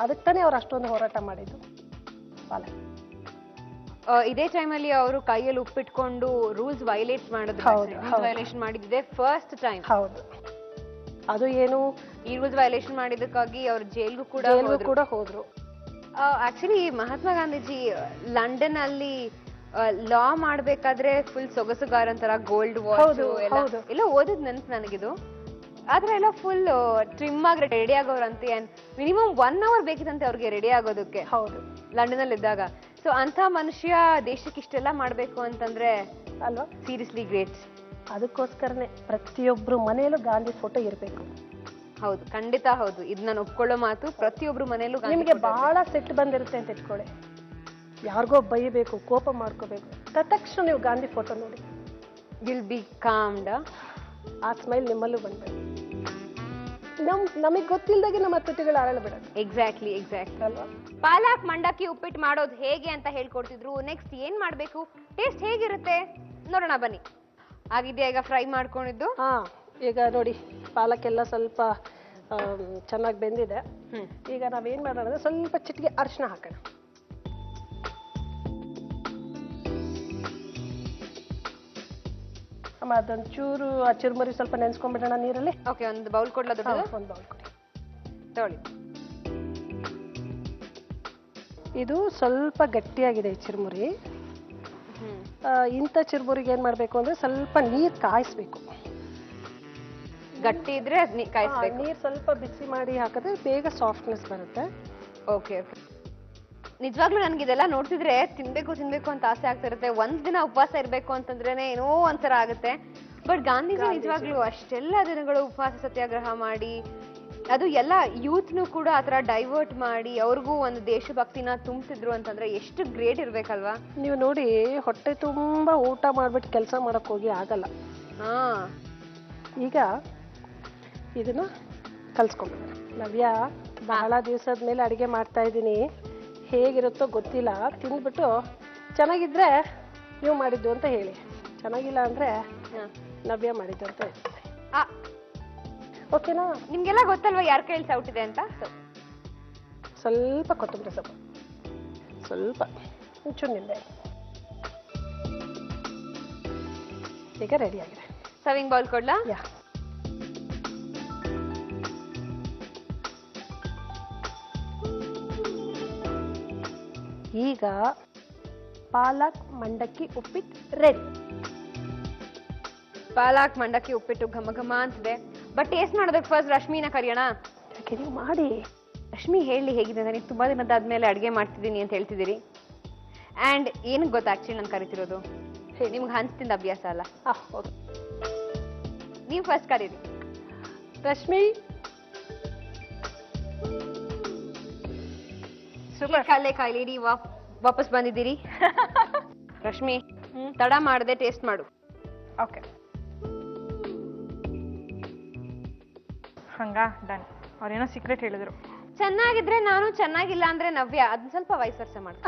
ಅದಕ್ಕೆ ತಾನೇ ಅವ್ರು ಅಷ್ಟೊಂದು ಹೋರಾಟ ಮಾಡಿದ್ದು. ಇದೇ ಟೈಮಲ್ಲಿ ಅವರು ಕೈಯಲ್ಲಿ ಉಪ್ಪಿಟ್ಕೊಂಡು ರೂಲ್ಸ್ ವೈಲೇಟ್ ಮಾಡಿದ್ರು. ಹೌದು, ಹೌದು. ವೈಲೇಷನ್ ಮಾಡಿದ್ದೆ ಫಸ್ಟ್ ಟೈಮ್. ಹೌದು, ಅದು ಏನು ಈ ರೂಲ್ಸ್ ವೈಲೇಷನ್ ಮಾಡಿದ್ದಕ್ಕಾಗಿ ಅವ್ರು ಜೈಲ್ಗೂ ಕೂಡ ಹೋದ್ರು. ಆಕ್ಚುಲಿ ಮಹಾತ್ಮ ಗಾಂಧೀಜಿ ಲಂಡನ್ ಅಲ್ಲಿ ಲಾ ಮಾಡ್ಬೇಕಾದ್ರೆ ಫುಲ್ ಸೊಗಸುಗಾರಂತರ ಗೋಲ್ಡ್ ವಾಚ್ ಎಲ್ಲ ಓದಿದ್ ನೆನ್ಪು ನನಗಿದು. ಆದ್ರೆ ಎಲ್ಲ ಫುಲ್ ಟ್ರಿಮ್ ಆಗಿ ರೆಡಿ ಆಗೋರಂತೆ. ಮಿನಿಮಮ್ 1 hour ಬೇಕಿತ್ತಂತೆ ಅವ್ರಿಗೆ ರೆಡಿ ಆಗೋದಕ್ಕೆ. ಹೌದು, ಲಂಡನ್ ಅಲ್ಲಿ ಇದ್ದಾಗ. ಸೊ ಅಂತ ಮನುಷ್ಯ ದೇಶಕ್ಕೆ ಇಷ್ಟೆಲ್ಲ ಮಾಡ್ಬೇಕು ಅಂತಂದ್ರೆ ಅಲ್ವಾ, ಸೀರಿಯಸ್ಲಿ ಗ್ರೇಟ್. ಅದಕ್ಕೋಸ್ಕರನೇ ಪ್ರತಿಯೊಬ್ರು ಮನೆಯಲ್ಲೂ ಗಾಂಧಿ ಫೋಟೋ ಇರಬೇಕು. ಹೌದು, ಖಂಡಿತ ಹೌದು. ಇದು ನಾನು ಒಪ್ಕೊಳ್ಳೋ ಮಾತು. ಪ್ರತಿಯೊಬ್ರು ಮನೆಯಲ್ಲೂ ನಿಮಗೆ ಬಹಳ ಸಿಟ್ಟು ಬಂದಿರುತ್ತೆ ಅಂತ ಇಟ್ಕೊಳ್ಳಿ, ಯಾರಿಗೋ ಬೈಬೇಕು, ಕೋಪ ಮಾಡ್ಕೋಬೇಕು, ತಕ್ಷಣ ನೀವು ಗಾಂಧಿ ಫೋಟೋ ನೋಡಿ, ವಿಲ್ ಬಿ ಕಾಮ್ಡ್. ಆ ಸ್ಮೈಲ್ ನಿಮ್ಮಲ್ಲೂ ಬಂದ್ಬೇಕು. ನಮಗೆ ಗೊತ್ತಿಲ್ಲದಾಗೆ ನಮ್ಮ ತುಟಿಗಳು ಅರಳ ಬಿಡೋದು. ಎಕ್ಸಾಕ್ಟ್ಲಿ ಅಲ್ವಾ. ಪಾಲಕ್ ಮಂಡಕ್ಕಿ ಉಪ್ಪಿಟ್ಟು ಮಾಡೋದು ಹೇಗೆ ಅಂತ ಹೇಳ್ಕೊಡ್ತಿದ್ರು. ನೆಕ್ಸ್ಟ್ ಏನ್ ಮಾಡ್ಬೇಕು, ಟೇಸ್ಟ್ ಹೇಗಿರುತ್ತೆ ನೋಡೋಣ ಬನ್ನಿ. ಆಗಿದ್ಯಾ ಈಗ ಫ್ರೈ ಮಾಡ್ಕೊಂಡಿದ್ದು? ಹಾ, ಈಗ ನೋಡಿ ಪಾಲಕ್ ಎಲ್ಲ ಸ್ವಲ್ಪ ಚೆನ್ನಾಗಿ ಬೆಂದಿದೆ. ಈಗ ನಾವೇನ್ ಮಾಡೋಣ ಅಂದ್ರೆ ಸ್ವಲ್ಪ ಚಿಟಿಕೆ ಅರಿಶಿನ ಹಾಕೋಣ. ಅದೊಂದು ಚೂರು ಆ ಚುರುಮುರಿ ಸ್ವಲ್ಪ ನೆನ್ಸ್ಕೊಂಡ್ಬಿಡೋಣ ನೀರಲ್ಲಿ. ಓಕೆ, ಒಂದು ಬೌಲ್ ಕೊಡ್ಲಾ? ಒಂದು ಬೌಲ್ ಕೊಡಿ, ತಗೊಳ್ಳಿ. ಇದು ಸ್ವಲ್ಪ ಗಟ್ಟಿಯಾಗಿದೆ ಈ ಚುರುಮುರಿ. ಇಂಥ ಚುರುಮುರಿಗೆ ಏನ್ ಮಾಡ್ಬೇಕು ಅಂದ್ರೆ ಸ್ವಲ್ಪ ನೀರ್ ಕಾಯಿಸ್ಬೇಕು. ಗಟ್ಟಿ ಇದ್ರೆ ಕಾಯಿಸ್ಬೇಕು. ನೀರ್ ಸ್ವಲ್ಪ ಬಿಸಿ ಮಾಡಿ ಹಾಕಿದ್ರೆ ಬೇಗ ಸಾಫ್ಟ್ನೆಸ್ ಬರುತ್ತೆ. ಓಕೆ, ನಿಜವಾಗ್ಲೂ ನನ್ಗೆ ಇದೆಲ್ಲ ನೋಡ್ತಿದ್ರೆ ತಿನ್ಬೇಕು ಅಂತ ಆಸೆ ಆಗ್ತಾ ಇರುತ್ತೆ. ಒಂದ್ ದಿನ ಉಪವಾಸ ಇರ್ಬೇಕು ಅಂತಂದ್ರೇನೆ ಏನೋ ಒಂಥರ ಆಗುತ್ತೆ. ಬಟ್ ಗಾಂಧೀಜಿ ನಿಜವಾಗ್ಲೂ ಅಷ್ಟೆಲ್ಲ ದಿನಗಳು ಉಪವಾಸ ಸತ್ಯಾಗ್ರಹ ಮಾಡಿ, ಅದು ಎಲ್ಲ ಯೂತ್ನು ಕೂಡ ಆತರ ಡೈವರ್ಟ್ ಮಾಡಿ ಅವ್ರಿಗೂ ಒಂದು ದೇಶಭಕ್ತಿನ ತುಂಬಿಸಿದ್ರು ಅಂತಂದ್ರೆ ಎಷ್ಟು ಗ್ರೇಟ್ ಇರ್ಬೇಕಲ್ವಾ. ನೀವು ನೋಡಿ, ಹೊಟ್ಟೆ ತುಂಬಾ ಊಟ ಮಾಡ್ಬಿಟ್ಟು ಕೆಲಸ ಮಾಡಕ್ ಹೋಗಿ ಆಗಲ್ಲ. ಈಗ ಇದನ್ನ ಕಲ್ಸ್ಕೊಂಡ್ಬಿಡೋಣ. ನವ್ಯ, ಬಹಳ ದಿವಸದ ಮೇಲೆ ಅಡಿಗೆ ಮಾಡ್ತಾ ಇದ್ದೀನಿ, ಹೇಗಿರುತ್ತೋ ಗೊತ್ತಿಲ್ಲ. ತಿಂದ್ಬಿಟ್ಟು ಚೆನ್ನಾಗಿದ್ರೆ ನೀವು ಮಾಡಿದ್ದು ಅಂತ ಹೇಳಿ, ಚೆನ್ನಾಗಿಲ್ಲ ಅಂದ್ರೆ ನವ್ಯ ಮಾಡಿದ್ದು ಅಂತ ಹೇಳ್ತೀನಿ. ಓಕೆನಾ? ನಿಮ್ಗೆಲ್ಲ ಗೊತ್ತಲ್ವಾ ಯಾರ ಕೈಲಿ ಸೌಟ್ ಇದೆ ಅಂತ. ಸ್ವಲ್ಪ ಕೊತ್ತಂಬರಿ ಸೊಪ್ಪು, ಸ್ವಲ್ಪ ಒಂಚೂರು ನಿಂಬೆ. ಈಗ ರೆಡಿ ಆಗಿದೆ. ಸರ್ವಿಂಗ್ ಬೌಲ್ ಕೊಡ್ಲಾ? ಯಾ. ಈಗ ಪಾಲಕ್ ಮಂಡಕ್ಕಿ ಉಪ್ಪಿಟ್ಟು ರೆಡಿ. ಪಾಲಕ್ ಮಂಡಕ್ಕಿ ಉಪ್ಪಿಟ್ಟು ಘಮ ಘಮ ಅಂತಿದೆ. ಬಟ್ ಟೇಸ್ಟ್ ಮಾಡೋದಕ್ಕೆ ಫಸ್ಟ್ ರಶ್ಮಿನ ಕರಿಯೋಣ. ಯಾಕೆ ನೀವು ಮಾಡಿ? ರಶ್ಮಿ ಹೇಳಿ ಹೇಗಿದೆ ಅಂತ. ನೀವು ತುಂಬಾ ದಿನದಾದ್ಮೇಲೆ ಅಡುಗೆ ಮಾಡ್ತಿದ್ದೀನಿ ಅಂತ ಹೇಳ್ತಿದ್ದೀರಿ. ಆ್ಯಂಡ್ ಏನಕ್ಕೆ ಗೊತ್ತಾ ಆಕ್ಚುಲಿ ನಾನು ಕರಿತಿರೋದು, ನಿಮ್ಗೆ ಹಂಚ್ತಿಂದ ಅಭ್ಯಾಸ ಅಲ್ಲ. ಹೌದು, ನೀವು ಫಸ್ಟ್ ಕರೀರಿ. ರಶ್ಮಿ, ಕಲೆ ಕಾಯಿಲಿ ವಾಪಸ್ ಬಂದಿದ್ದೀರಿ. ರಶ್ಮಿ, ತಡ ಮಾಡದೆ ಟೇಸ್ಟ್ ಮಾಡು. ಓಕೆ, ಹಂಗ ಡನ್. ಅವ್ರೇನೋ ಸೀಕ್ರೆಟ್ ಹೇಳಿದ್ರು. ಚೆನ್ನಾಗಿದ್ರೆ ನಾನು, ಚೆನ್ನಾಗಿಲ್ಲ ಅಂದ್ರೆ ನವ್ಯ. ಅದನ್ನ ಸ್ವಲ್ಪ ವೈಸ್ ವರ್ಷ ಮಾಡು.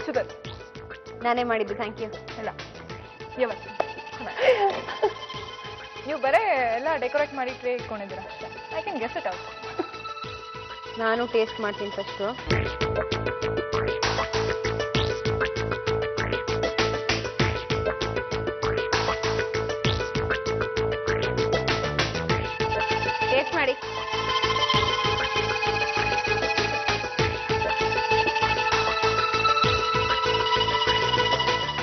ಶುಗರ್ ನಾನೇ ಮಾಡಿದ್ದು. Thank you. ಇಲ್ಲ, ನೀವು ಬರೇ ಎಲ್ಲ ಡೆಕೋರೇಟ್ ಮಾಡಿ ಟ್ರೇ ಇಟ್ಕೊಂಡಿದ್ದೀರಾ. I can guess it out. ನಾನು ಟೇಸ್ಟ್ ಮಾಡ್ತೀನಿ ಫಸ್ಟು. ಟೇಸ್ಟ್ ಮಾಡಿ.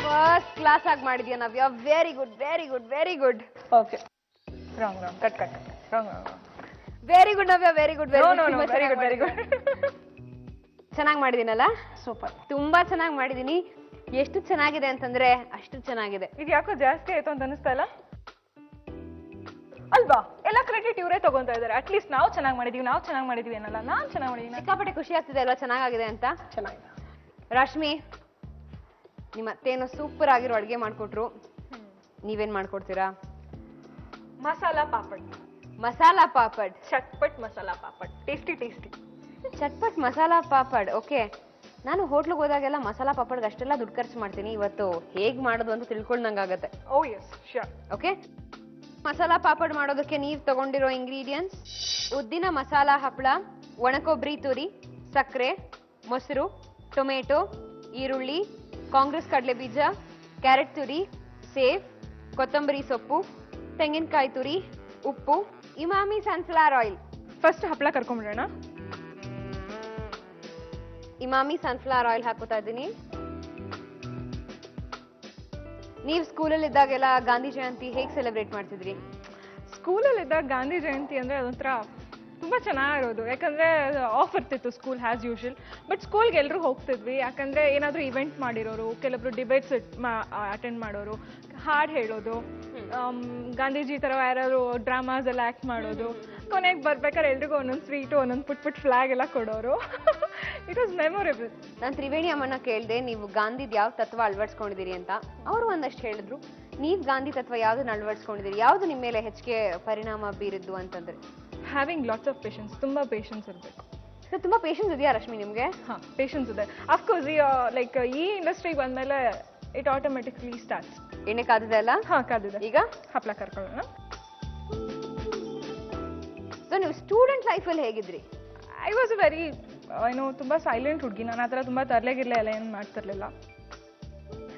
ಫಸ್ಟ್ ಕ್ಲಾಸ್ ಆಗಿ ಮಾಡಿದ್ಯಾ Navya. Very good, very good, very good. Okay. Wrong cut wrong. Very good Navya, very good, very good, very good. ಚೆನ್ನಾಗಿ ಮಾಡಿದೀನಲ್ಲ? ಸೂಪರ್, ತುಂಬಾ ಚೆನ್ನಾಗಿ ಮಾಡಿದೀನಿ. ಎಷ್ಟು ಚೆನ್ನಾಗಿದೆ ಅಂತಂದ್ರೆ ಅಷ್ಟು ಚೆನ್ನಾಗಿದೆ. ಇದು ಯಾಕೋ ಜಾಸ್ತಿ ಆಯ್ತು ಅಂತ ಅನಿಸ್ತಾ ಇಲ್ಲ ಅಲ್ವಾ? ಎಲ್ಲ ಕ್ರೆಡಿಟ್ ಇವರೇ ತಗೊಂತಾ ಇದಾರೆ. ಅಟ್ಲೀಸ್ಟ್ ನಾವು ಚೆನ್ನಾಗಿ ಮಾಡಿದೀವಿ ಅನ್ನಲ್ಲ, ನಾನ್ ಚೆನ್ನಾಗಿ ಮಾಡಿದೀನಿ. ಸಿಕ್ಕಾಪಟ್ಟೆ ಖುಷಿ ಆಗ್ತಿದೆ ಅಲ್ವಾ ಚೆನ್ನಾಗಿದೆ ಅಂತ? ಚೆನ್ನಾಗಿದೆ. ರಶ್ಮಿ, ನಿಮ್ಮ ಅತ್ತೇನೋ ಸೂಪರ್ ಆಗಿರೋ ಅಡುಗೆ ಮಾಡ್ಕೊಟ್ರು. ನೀವೇನ್ ಮಾಡ್ಕೊಡ್ತೀರಾ? ಮಸಾಲಾ ಪಾಪಡ್. ಮಸಾಲಾ ಪಾಪಡ್, ಚಟ್ಪಟ್ ಮಸಾಲಾ ಪಾಪಡ್. ಟೇಸ್ಟಿ. ಚಟ್ಪಟ್ ಮಸಾಲಾ ಪಾಪಡ್. ಓಕೆ, ನಾನು ಹೋಟ್ಲಿಗೆ ಹೋದಾಗೆಲ್ಲ ಮಸಾಲಾ ಪಾಪಡ್ಗೆ ಅಷ್ಟೆಲ್ಲ ದುಡ್ಡು ಖರ್ಚು ಮಾಡ್ತೀನಿ. ಇವತ್ತು ಹೇಗ್ ಮಾಡೋದು ಅಂತ ತಿಳ್ಕೊಂಡಂಗಾಗತ್ತೆ. Oh yes, sure. Okay, masala papad ಮಾಡೋದಕ್ಕೆ ನೀವು ತಗೊಂಡಿರೋ ಇಂಗ್ರೀಡಿಯೆಂಟ್ಸ್: ಉದ್ದಿನ ಮಸಾಲಾ ಹಪ್ಪಳ, ಒಣಕೊಬ್ಬರಿ ತುರಿ, ಸಕ್ಕರೆ, ಮೊಸರು, ಟೊಮೆಟೊ, ಈರುಳ್ಳಿ, ಕಾಂಗ್ರೆಸ್ ಕಡಲೆ ಬೀಜ, ಕ್ಯಾರೆಟ್ ತುರಿ, ಸೇವ್, ಕೊತ್ತಂಬರಿ ಸೊಪ್ಪು, ತೆಂಗಿನಕಾಯಿ ತುರಿ, ಉಪ್ಪು, ಇಮಾಮಿ ಸನ್ಫ್ಲವರ್ ಆಯಿಲ್. ಫಸ್ಟ್ ಹಪ್ಪಳ ಕರ್ಕೊಂಡ್ಬಿಡೋಣ. ಇಮಾಮಿ ಸನ್ಫ್ಲವರ್ ಆಯಿಲ್ ಹಾಕೋತಾ ಇದ್ದೀನಿ. ನೀವು ಸ್ಕೂಲಲ್ಲಿ ಇದ್ದಾಗೆಲ್ಲ ಗಾಂಧಿ ಜಯಂತಿ ಹೇಗೆ ಸೆಲೆಬ್ರೇಟ್ ಮಾಡ್ತಿದ್ರಿ? ಸ್ಕೂಲಲ್ಲಿದ್ದಾಗ ಗಾಂಧಿ ಜಯಂತಿ ಅಂದರೆ ಅದೊಂಥರ ತುಂಬ ಚೆನ್ನಾಗಿರೋದು. ಯಾಕಂದರೆ ಆಫ್ ಇರ್ತಿತ್ತು ಸ್ಕೂಲ್ ಹ್ಯಾಸ್ ಯೂಶುವಲ್. ಬಟ್ ಸ್ಕೂಲ್ಗೆ ಎಲ್ಲರೂ ಹೋಗ್ತಿದ್ವಿ, ಯಾಕಂದರೆ ಏನಾದರೂ ಇವೆಂಟ್ ಮಾಡಿರೋರು, ಕೆಲವೊಬ್ರು ಡಿಬೇಟ್ಸ್ ಅಟೆಂಡ್ ಮಾಡೋರು, ಹಾಡು ಹೇಳೋದು, ಗಾಂಧೀಜಿ ಥರ ಯಾರು ಡ್ರಾಮಾಸ್ ಎಲ್ಲ ಆ್ಯಕ್ಟ್ ಮಾಡೋದು. ಕೊನೆಗೆ ಬರ್ಬೇಕಾದ್ರೆ ಎಲ್ರಿಗೂ ಒಂದೊಂದು ಸ್ವೀಟು, ಒಂದೊಂದು ಪುಟ್ ಫ್ಲಾಗ್ ಎಲ್ಲ ಕೊಡೋರು. It was memorable. ನಾನು ತ್ರಿವೇಣಿ ಅಮ್ಮನ ಕೇಳಿದೆ, ನೀವು ಗಾಂಧಿದ್ ಯಾವ ತತ್ವ ಅಳವಡಿಸ್ಕೊಂಡಿದ್ದೀರಿ ಅಂತ. ಅವರು ಒಂದಷ್ಟು ಹೇಳಿದ್ರು. ನೀವು ಗಾಂಧಿ ತತ್ವ ಯಾವ್ದನ್ನ ಅಳವಡಿಸ್ಕೊಂಡಿದ್ದೀರಿ? ಯಾವ್ದು ನಿಮ್ಮ ಮೇಲೆ ಹೆಚ್ಚಿಗೆ ಪರಿಣಾಮ ಬೀರಿದ್ದು ಅಂತಂದ್ರೆ? Having lots of patience. ತುಂಬ ಪೇಷನ್ಸ್ ಇರಬೇಕು. ತುಂಬಾ ಪೇಷನ್ಸ್ ಇದೆಯಾ ರಶ್ಮಿ ನಿಮ್ಗೆ? ಹಾಂ, ಪೇಷನ್ಸ್ ಇದೆ. ಅಫ್ಕೋರ್ಸ್ ಲೈಕ್ ಈ ಇಂಡಸ್ಟ್ರಿಗೆ ಬಂದಮೇಲೆ ಇಟ್ ಆಟೋಮೆಟಿಕ್ಲಿ ಸ್ಟಾರ್ಟ್ಸ್. ಎಣ್ಣೆ ಕಾದಿದೆ ಅಲ್ಲ? ಹಾಂ, ಕಾದಿದೆ. ಈಗ ಹಪ್ಪಳ ಕರ್ಕೊಳ್ಳೋಣ. ಸೊ ನೀವು ಸ್ಟೂಡೆಂಟ್ ಲೈಫಲ್ಲಿ ಹೇಗಿದ್ರಿ? ಐ ವಾಸ್ ವೆರಿ ತುಂಬ ಸೈಲೆಂಟ್ ಹುಡುಗಿ. ನಾನು ಆ ಥರ ತುಂಬ ತರಲೆಗಿರಲಿ ಎಲ್ಲ ಏನು ಮಾಡ್ತಿರ್ಲಿಲ್ಲ.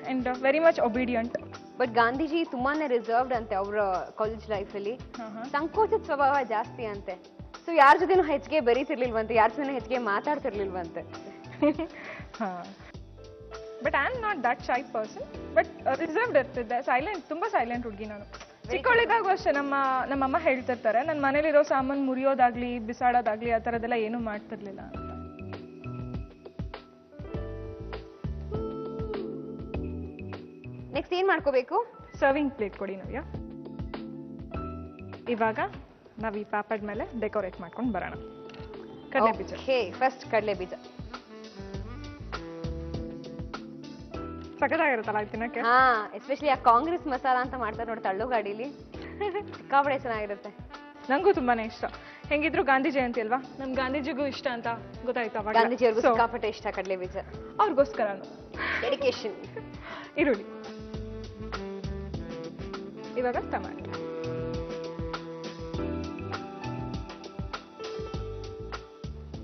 And very much obedient. But Gandhiji ತುಂಬಾನೇ ರಿಸರ್ವ್ಡ್ ಅಂತೆ ಅವರ ಕಾಲೇಜ್ ಲೈಫಲ್ಲಿ. ಸಂಕೋಚದ ಸ್ವಭಾವ ಜಾಸ್ತಿ ಅಂತೆ. ಸೊ ಯಾರ ಜೊತೆನೂ ಹೆಚ್ಚಿಗೆ ಬೆರೀತಿರ್ಲಿಲ್ವಂತೆ, ಯಾರ ಜೊತೆ ಹೆಚ್ಚಿಗೆ ಮಾತಾಡ್ತಿರ್ಲಿಲ್ವಂತೆ. ಹಾಂ, but I am not that shy person. But reserved ಇರ್ತಿದ್ದೆ, ಸೈಲೆಂಟ್, ತುಂಬ ಸೈಲೆಂಟ್ ಹುಡುಗಿ ನಾನು. ಚಿಕ್ಕವಳಿದ್ದಾಗೂ ಅಷ್ಟೇ ನಮ್ಮಮ್ಮ ಹೇಳ್ತಿರ್ತಾರೆ, ನನ್ನ ಮನೇಲಿರೋ ಸಾಮಾನು ಮುರಿಯೋದಾಗ್ಲಿ ಬಿಸಾಡೋದಾಗ್ಲಿ ಆ ಥರದ್ದೆಲ್ಲ ಏನೂ ಮಾಡ್ತಿರ್ಲಿಲ್ಲ ಅಂತ. ನೆಕ್ಸ್ಟ್ ಏನ್ ಮಾಡ್ಕೋಬೇಕು? ಸರ್ವಿಂಗ್ ಪ್ಲೇಟ್ ಕೊಡಿ ನವ್ಯ. ಇವಾಗ ನಾವು ಈ ಪಾಪಡ್ ಮೇಲೆ ಡೆಕೋರೇಟ್ ಮಾಡ್ಕೊಂಡು ಬರೋಣ. ಕಡಲೆ ಬೀಜ. ಫಸ್ಟ್ ಕಡಲೆ ಬೀಜ. ಸಖತ್ತಾಗಿರುತ್ತಲ್ಲ ತಿನ್ನಕ್ಕೆ. ಹಾ, ಎಸ್ಪೆಷಲಿ ಆ ಕಾಂಗ್ರೆಸ್ ಮಸಾಲ ಅಂತ ಮಾಡ್ತಾರೆ ನೋಡಿ ತಳ್ಳೋ ಗಾಡಿಲಿ, ಸಿಕ್ಕಾಪಟ್ಟೆ ಚೆನ್ನಾಗಿರುತ್ತೆ. ನಂಗೂ ತುಂಬಾನೇ ಇಷ್ಟ. ಹೆಂಗಿದ್ರು ಗಾಂಧಿ ಜಯಂತಿ ಅಲ್ವಾ, ನಮ್ ಗಾಂಧೀಜಿಗೂ ಇಷ್ಟ ಅಂತ ಗೊತ್ತಾಯ್ತು ಅವಾಗ. ಗಾಂಧೀಜಿಯವ್ರಿಗೂ ಸಿಕ್ಕಾಪಟ್ಟೆ ಇಷ್ಟ ಕಡಲೆ ಬೀಜ. ಅವ್ರಿಗೋಸ್ಕರನು ಡೆಡಿಕೇಶನ್. ಈರುಳ್ಳಿ. ಇವಾಗ ಟೊಮ್ಯಾಟೊ.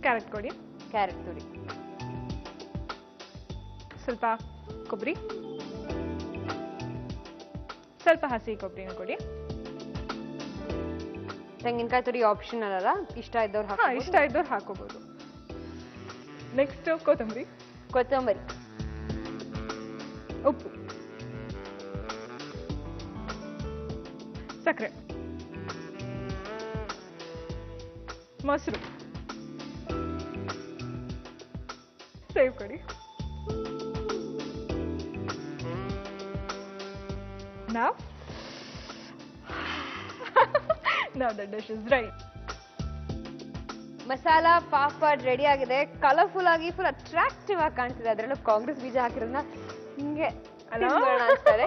ಕ್ಯಾರೆಟ್ ಕೊಡಿ. ಕ್ಯಾರೆಟ್ ತುರಿ. ಸ್ವಲ್ಪ ಕೊಬ್ಬರಿ, ಸ್ವಲ್ಪ ಹಸಿ ಕೊಬ್ಬರಿನ ಕೊಡಿ. ತೆಂಗಿನಕಾಯಿ ತುರಿ ಆಪ್ಷನಲ್ ಅಲ್ಲ, ಇಷ್ಟ ಇದ್ದವ್ರು ಹಾ, ಇಷ್ಟ ಇದ್ದವ್ರು ಹಾಕೋಬಹುದು. ನೆಕ್ಸ್ಟ್ ಕೊತ್ತಂಬರಿ. ಕೊತ್ತಂಬರಿ. ಉಪ್ಪು, ಸಕ್ಕರೆ, ಮೊಸರು, ಸೇವ್ ಕೊಡಿ. Now the dish is ready. Masala papad ready ಆಗಿದೆ. ಕಲರ್ಫುಲ್ ಆಗಿ ಫುಲ್ ಅಟ್ರಾಕ್ಟಿವ್ ಆಗಿ ಕಾಣ್ತಿದೆ. ಅದರಲ್ಲೂ ಕಾಂಗ್ರೆಸ್ ಬೀಜ ಹಾಕಿರೋದ್ರಿಂದ ಹಿಂಗೆ ಅನಿಸ್ತಾರೆ.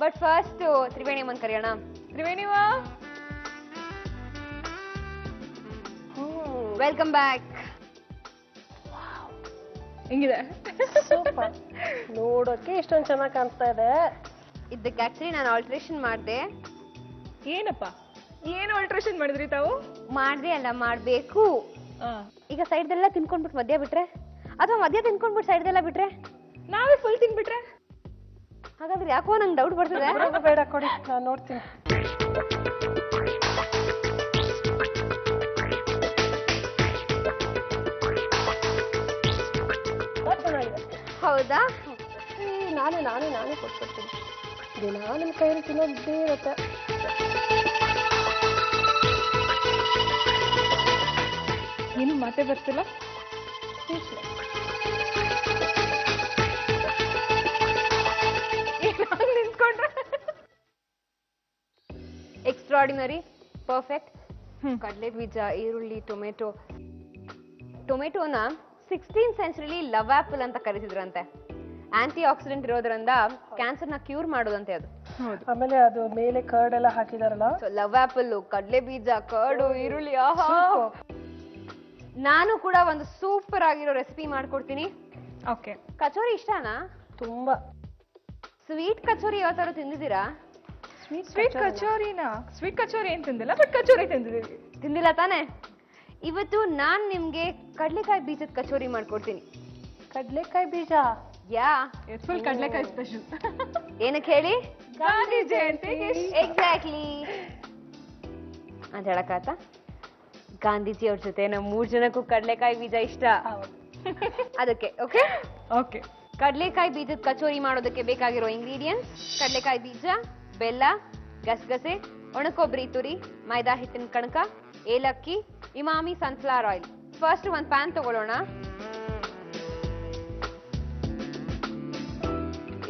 ಬಟ್ ಫಸ್ಟ್ ತ್ರಿವೇಣಿ ಅಮ್ಮನ್ ಕರೆಯೋಣ. ತ್ರಿವೇಣಿವಾ, ವೆಲ್ಕಮ್ ಬ್ಯಾಕ್. ಹೆಂಗಿದೆ? ಸೂಪರ್. ನೋಡೋಕೆ ಇಷ್ಟೊಂದು ಚೆನ್ನಾಗಿ ಕಾಣಿಸ್ತಾ ಇದೆ. ಇದಕ್ಕೆ ಆಕ್ಚುಲಿ ನಾನು ಆಲ್ಟ್ರೇಷನ್ ಮಾಡಿದೆ. ಏನಪ್ಪ, ಏನು ಆಲ್ಟ್ರೇಷನ್ ಮಾಡಿದ್ರಿ ತಾವು? ಮಾಡ್ದೆ ಅಲ್ಲ, ಮಾಡ್ಬೇಕು. ಈಗ ಸೈಡ್ದೆಲ್ಲ ತಿನ್ಕೊಂಡ್ಬಿಟ್ಟು ಮಧ್ಯ ಬಿಟ್ರೆ, ಅಥವಾ ಮಧ್ಯ ತಿನ್ಕೊಂಡ್ಬಿಟ್ಟು ಸೈಡ್ದೆಲ್ಲ ಬಿಟ್ರೆ, ನಾವೇ ಫುಲ್ ತಿನ್ಬಿಟ್ರೆ? ಹಾಗಾದ್ರೆ ಯಾಕೋ ನಂಗೆ ಡೌಟ್ ಬರ್ತದೆ. ಬೇಡ ಕೊಡಿ, ನಾನು ನೋಡ್ತೀನಿ. ಹೌದಾ? ನಾನೇ ಕೊಟ್ಬಿಡ್ತೀನಿ. ದಿನ ನಿಮ್ಮ ಕೈಯಲ್ಲಿ ತಿನ್ನೋದೇ ಇರುತ್ತೆ. ಏನು ಮಾತೆ ಬರ್ತಿಲ್ಲ. ನಿಂತ್ಕೊಂಡ್ರೆ ಎಕ್ಸ್ಟ್ರಾರ್ಡಿನರಿ, ಪರ್ಫೆಕ್ಟ್. ಕಡಲೆ ಬೀಜ, ಈರುಳ್ಳಿ, ಟೊಮೆಟೊನ 16th ಸೆಂಚುರಿಲಿ ಲವ್ ಆಪಲ್ ಅಂತ ಕರೀತಿದ್ರಂತೆ. ಆಂಟಿ ಆಕ್ಸಿಡೆಂಟ್ ಇರೋದ್ರಿಂದ ಕ್ಯಾನ್ಸರ್ನ ಕ್ಯೂರ್ ಮಾಡೋದಂತೆ ಅದು. ಆಮೇಲೆ ಅದು ಮೇಲೆ ಕರ್ಡ್ ಎಲ್ಲ ಹಾಕಿದಾರಲ್ಲ. ಸೊ ಲವ್ ಆಪಲ್, ಕಡಲೆ ಬೀಜ, ಕರ್ಡು, ಈರುಳ್ಳಿ. ಆಹಾ, ನಾನು ಕೂಡ ಒಂದು ಸೂಪರ್ ಆಗಿರೋ ರೆಸಿಪಿ ಮಾಡ್ಕೊಡ್ತೀನಿ. ಓಕೆ. ಕಚೋರಿ ಇಷ್ಟನಾ? ತುಂಬಾ. ಸ್ವೀಟ್ ಕಚೋರಿ ಯಾವತ್ತಾರು ತಿಂದಿದ್ದೀರಾ? ಸ್ವೀಟ್ ಕಚೋರಿನಾ? ಸ್ವೀಟ್ ಕಚೋರಿ ಏನ್ ತಿಂದಿಲ್ಲ, ಬಟ್ ಕಚೋರಿ ತಿಂದಿದ್ದೀವಿ. ತಿಂದಿಲ್ಲ ತಾನೆ? ಇವತ್ತು ನಾನ್ ನಿಮ್ಗೆ ಕಡ್ಲೆಕಾಯಿ ಬೀಜದ ಕಚೋರಿ ಮಾಡ್ಕೊಡ್ತೀನಿ. ಕಡ್ಲೆಕಾಯಿ ಬೀಜ? ಯಾ, ಫುಲ್ ಕಡ್ಲೆಕಾಯಿ ಸ್ಪೆಷಲ್. ಏನಕ್ಕೆ ಹೇಳಿ? ಗಾಂಧಿ ಜಯಂತಿ. ಎಕ್ಸಾಕ್ಟ್ಲಿ ಅಂತ ಹೇಳಕ್ಕಾತ. ಗಾಂಧೀಜಿ ಅವ್ರ ಜೊತೆ ನಮ್ 3 ಜನಕ್ಕೂ ಕಡ್ಲೆಕಾಯಿ ಬೀಜ ಇಷ್ಟ. ಅದಕ್ಕೆ ಓಕೆ ಓಕೆ. ಕಡ್ಲೆಕಾಯಿ ಬೀಜದ ಕಚೋರಿ ಮಾಡೋದಕ್ಕೆ ಬೇಕಾಗಿರೋ ಇಂಗ್ರೀಡಿಯೆಂಟ್ಸ್: ಕಡ್ಲೆಕಾಯಿ ಬೀಜ, ಬೆಲ್ಲ, ಗಸಗಸೆ, ಒಣಕೊಬ್ಬರಿ ತುರಿ, ಮೈದಾ ಹಿಟ್ಟಿನ ಕಣಕ, ಏಲಕ್ಕಿ, ಇಮಾಮಿ ಸನ್ಫ್ಲವರ್ ಆಯಿಲ್. ಫಸ್ಟ್ ಒಂದು ಪ್ಯಾನ್ ತಗೊಳ್ಳೋಣ.